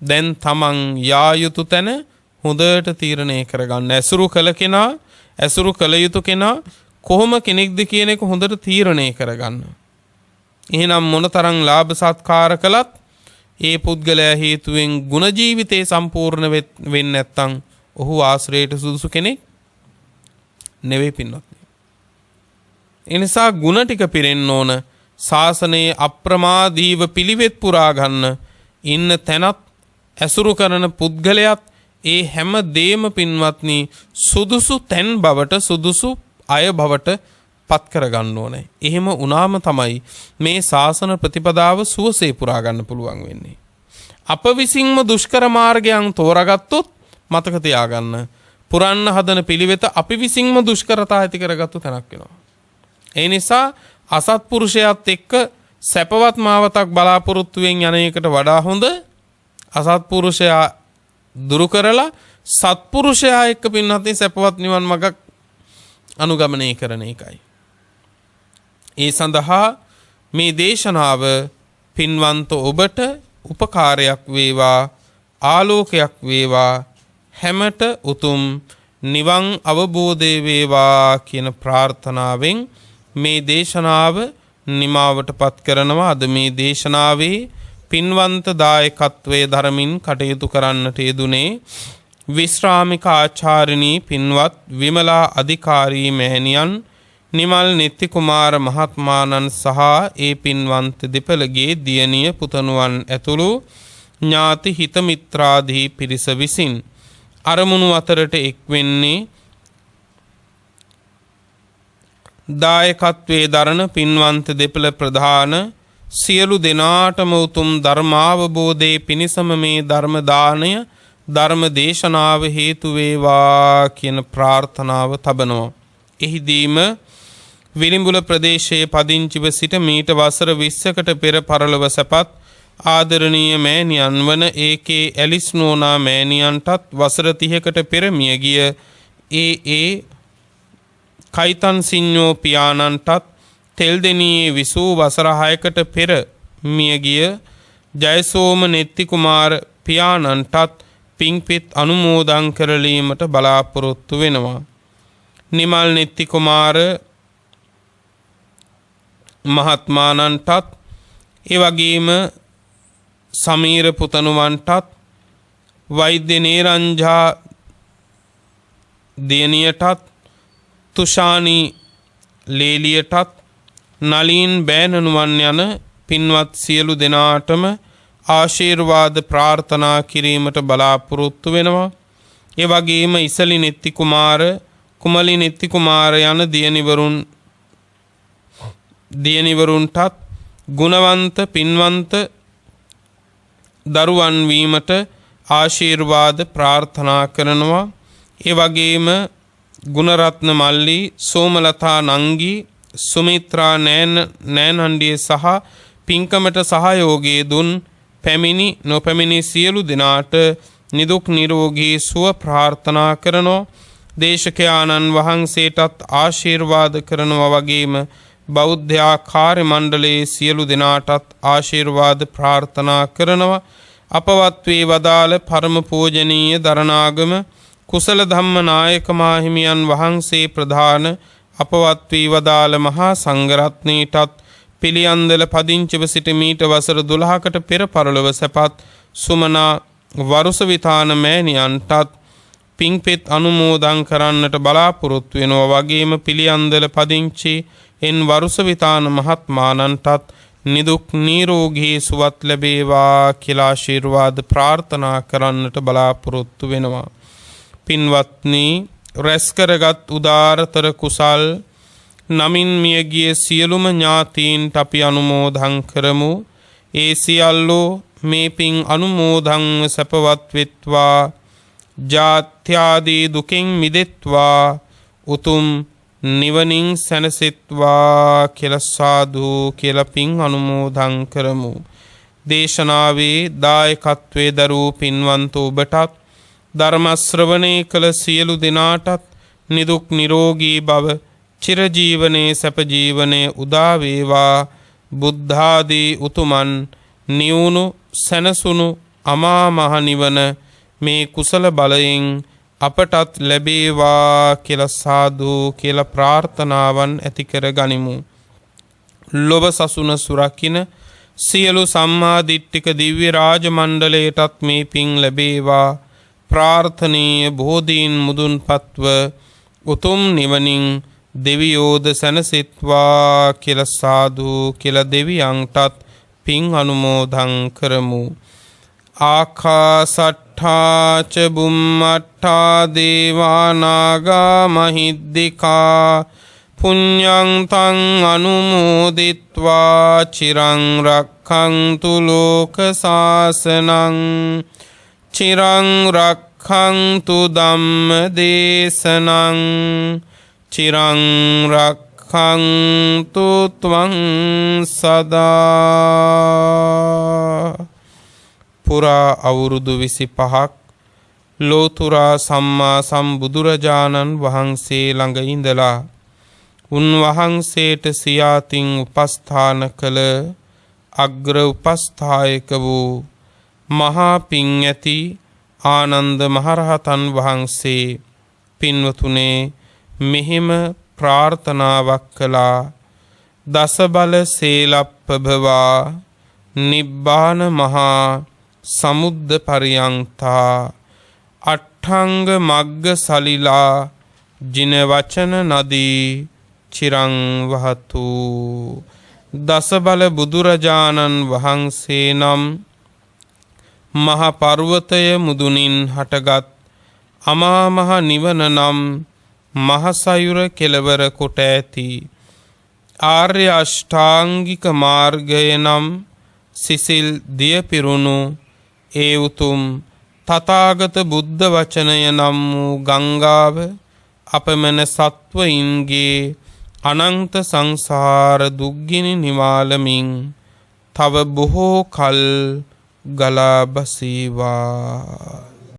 දැන් තමන් යා යුතු තැන හොඳට තීරණය කරගන්න. ඇසුරු කළ යුතු කෙනා කොහොම කෙනෙක්ද කියන එක හොඳට තීරණය කරගන්න. එහෙනම් මොනතරම් ලාභ සත්කාර කළත් ඒ පුද්ගලයා හේතුවෙන් ගුණ ජීවිතේ සම්පූර්ණ වෙන්නේ නැත්නම් ඔහු ආශ්‍රයයට සුදුසු කෙනෙක් නෙවෙයි පින්වත්නි. ඒ නිසා ගුණ ටික පිරෙන්න ඕන. ශාසනයේ අප්‍රමාදීව පිළිවෙත් පුරා ගන්න ඉන්න තැනත් ඇසුරු කරන පුද්ගලයාත් ඒ හැම දෙයම පින්වත්නි සුදුසු තැන් බවට සුදුසු අය බවට පත් කරගන්න ඕනේ. එහෙම වුණාම තමයි මේ ශාසන ප්‍රතිපදාව සුවසේ පුරා ගන්න පුළුවන් වෙන්නේ. අප විසින්ම දුෂ්කර මාර්ගයන් තෝරාගත්තොත් මතක තියාගන්න පුරන්න හදන පිළිවෙත අපි විසින්ම දුෂ්කරතා ඇති කරගත්තු තැනක් වෙනවා. ඒ නිසා අසත්පුරුෂයාත් එක්ක සැපවත් මාවතක් බලාපොරොත්තුවෙන් යන එකට වඩා හොඳ අසත්පුරුෂයා දුරු කරලා සත්පුරුෂයා එක්ක පින්වත්නි සැපවත් නිවන් මඟක් අනුගමනය කරන එකයි. ඒ සඳහා මේ දේශනාව පින්වන්ත ඔබට උපකාරයක් වේවා ආලෝකයක් වේවා හැමට උතුම් නිවන් අවබෝධය වේවා කියන ප්‍රාර්ථනාවෙන් මේ දේශනාව නිමාවට පත් කරනවා. අද මේ දේශනාවේ පින්වන්ත දායකත්වයේ ධර්මින් කටයුතු කරන්නට යෙදුනේ විශ්‍රාමික ආචාර්යනී පින්වත් විමලා අධිකාරී මෑණියන්, නිමල් නිත්ති කුමාර මහත්මාණන් සහ ඒ පින්වන්ත දෙපළගේ දියණිය පුතණුවන් ඇතුළු ඥාති හිත මිත්‍රාදී පිරිස විසින් අරමුණු අතරට එක් වෙන්නේ දායකත්වයේ දරන පින්වන්ත දෙපළ ප්‍රධාන සියලු දෙනාටම උතුම් ධර්මාවබෝධයේ පිණසම මේ ධර්ම දාණය ධර්ම දේශනාව හේතු වේවා කියන ප්‍රාර්ථනාව තබනවා. එහිදීම විලිඹුල ප්‍රදේශයේ පදිංචිව සිට මීට වසර 20කට පෙර පරලොව සැපත් ආදරණීය මෑණියන් වන ඒකේ ඇලිස් නෝනා මෑණියන්ටත් වසර 30කට පෙර මියගිය ඒ කයිතන් සිඤ්ඤෝ පියාණන්ටත් තෙල්දෙණියේ විසූ වසර 6කට පෙර මියගිය ජයසෝම නෙත්ති කුමාර පියාණන්ටත් පින්පෙත් අනුමෝදන් කරලීමට බලාපොරොත්තු වෙනවා. නිමල් නෙත්ති කුමාර මහත්මාණන්ටත් ඒ වගේම සමීර පුතණුවන්ටත් වෛද්‍ය නේරංජා දියණියටත් තුෂානි ලේලියටත් නලින් බෑනනුවන් යන පින්වත් සියලු දෙනාටම ආශිර්වාද ප්‍රාර්ථනා කිරීමට බලාපොරොත්තු වෙනවා. ඒ වගේම ඉසලි නෙත්ති කුමාර, කුමලි නෙත්ති කුමාර යන දියණිවරුන්ටත් ගුණවන්ත පින්වන්ත දරුවන් වීමට ආශිර්වාද ප්‍රාර්ථනා කරනවා. ඒ වගේම ගුණරත්න මල්ලි, සෝමලතා නංගි, සුමිත්‍රා නෑනන්ඩිය සහ පින්කමට සහයෝගයේ දුන් පැමිණි නොපැමිණි සියලු දෙනාට නිදුක් නිරෝගී සුව ප්‍රාර්ථනා කරනවා. දේශකයාණන් වහන්සේටත් ආශිර්වාද කරනවා. වගේම බෞද්ධ කාර්ය මණ්ඩලයේ සියලු දෙනාටත් ආශිර්වාද ප්‍රාර්ථනා කරනවා. අපවත් වේ වදාළ පරම පූජනීය දරණාගම කුසල ධම්ම නායක මාහිමියන් වහන්සේ ප්‍රධාන අපවත් වී වදාළ මහා සංඝරත්නයටත් පිළියන්දල පදිංචිව සිට මීට වසර 12කට පෙර පරලොව සැපත් සුමනා වරුස විතාන මෑණියන්ටත් පින්පෙත් අනුමෝදන් කරන්නට බලාපොරොත්තු වෙනවා. වගේම පිළියන්දල පදිංචි එන් වරුස විතාන මහත්මාණන්ටත් නිදුක් නිරෝගී සුවත් ලැබේවා කියලා ආශිර්වාද ප්‍රාර්ථනා කරන්නට බලාපොරොත්තු වෙනවා. පින්වත්නි, රැස් කරගත් උදාරතර කුසල් නමින් මියගිය සියලුම ඥාතීන්ට අපි අනුමෝදන් කරමු. ඒ සියල්ලෝ මේ පින් අනුමෝදන්ව සැපවත් වෙත්වා, ජාත්‍යාදී දුකින් මිදෙත්වා, උතුම් නිවනින් සැනසෙත්වා කියලා සාදු කියලා පින් අනුමෝදන් කරමු. දේශනාවේ දායකත්වයේ දරූ පින්වන්ත ඔබටත් ධර්ම ශ්‍රවණය කළ සියලු දෙනාටත් නිදුක් නිරෝගී භව, චිරජීවනයේ සැප ජීවනයේ උදා වේවා. බුද්ධාදී උතුමන් නිවුණු සැනසුණු අමා මහ නිවන මේ කුසල බලයෙන් අපටත් ලැබේවා කියලා සාදු කියලා ප්‍රාර්ථනාවන් ඇති කර ගනිමු. ලොව සසුන සුරකින්න සියලු සම්මා දිට්ඨික දිව්‍ය රාජ මණ්ඩලයටත් මේ පින් ලැබේවා. ප්‍රාර්ථනීය බෝධීන් මුදුන්පත්ව උතුම් නිවනින් දෙවියෝද සැනසෙත්වා කියලා සාදු කියලා දෙවියන්ටත් පින් අනුමෝදන් කරමු. ආකාසට්ඨා ච බුම්මට්ඨා දේවා නාග මහිද්దికා පුඤ්ඤං තං අනුමෝදිත්වා චිරං රක්ඛන්තු ලෝක සාසනං චිරං රක්ඛන්තු ධම්ම දේශනං චිරං රක්ඛන්තු ත්වං සදා. පුරා අවුරුදු 25ක් ලෝතුරා සම්මා සම්බුදුරජාණන් වහන්සේ ළඟ ඉඳලා උන්වහන්සේට සියාතින් උපස්ථාන කළ අග්‍ර උපස්ථායක වූ මහා පින් ඇති ආනන්ද මහරහතන් වහන්සේ පින්වතුනේ මෙහෙම ප්‍රාර්ථනාවක් කළා. දස බල සේලප්පභවා නිබ්බාන මහා සමුද්ද පරියන්තා අට්ඨංග මග්ග සලිලා ජින වචන නදී චිරං වහතු. දස බල බුදුරජාණන් වහන්සේ නම් මහ පර්වතය මුදුනින් හටගත් අමා මහ නිවන නම් මහසයුර කෙලවර කොට ඇති ආර්ය අෂ්ටාංගික මාර්ගය නම් සිසිල් දිය පිරුණු ඒ උතුම් තථාගත බුද්ධ වචනය නම් වූ ගංගාව අපමණ සත්වයින්ගේ අනන්ත සංසාර දුක්ගිනි නිවාලමින් තව බොහෝ කල් ගලා බසීවා.